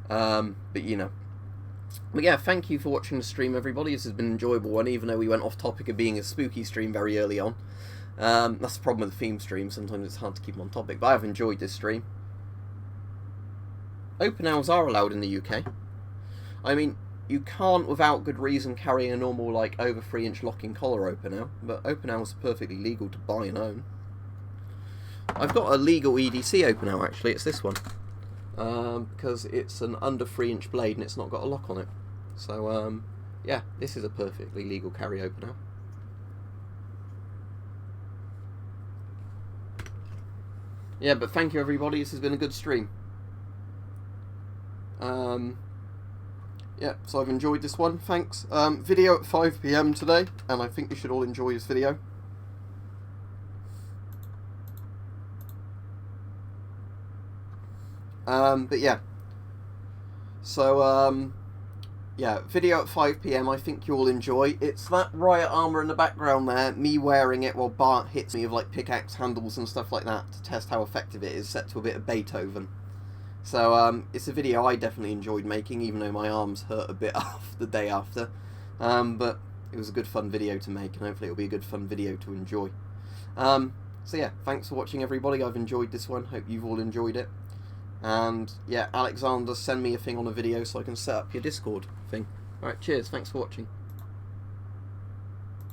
But you know. But yeah, thank you for watching the stream, everybody. This has been an enjoyable one, even though we went off topic of being a spooky stream very early on. That's the problem with the theme stream. Sometimes it's hard to keep on topic, but I've enjoyed this stream. Open owls are allowed in the UK. I mean, you can't, without good reason, carry a normal, like, over 3-inch locking collar open owl, but open owls are perfectly legal to buy and own. I've got a legal EDC open owl, actually. It's this one. Because it's an under 3-inch blade and it's not got a lock on it. So, yeah, this is a perfectly legal carry open owl. Yeah, but thank you, everybody. This has been a good stream. Yeah, so I've enjoyed this one, thanks. Video at 5 PM today, and I think you should all enjoy this video. But yeah. So, yeah, video at 5 PM, I think you'll enjoy. It's that riot armour in the background there, me wearing it while Bart hits me with, like, pickaxe handles and stuff like that to test how effective it is, set to a bit of Beethoven. So, it's a video I definitely enjoyed making, even though my arms hurt a bit the day after. But it was a good fun video to make, and hopefully it'll be a good fun video to enjoy. So yeah, thanks for watching, everybody. I've enjoyed this one. Hope you've all enjoyed it. And yeah, Alexander, send me a thing on a video so I can set up your Discord thing. Alright, cheers. Thanks for watching.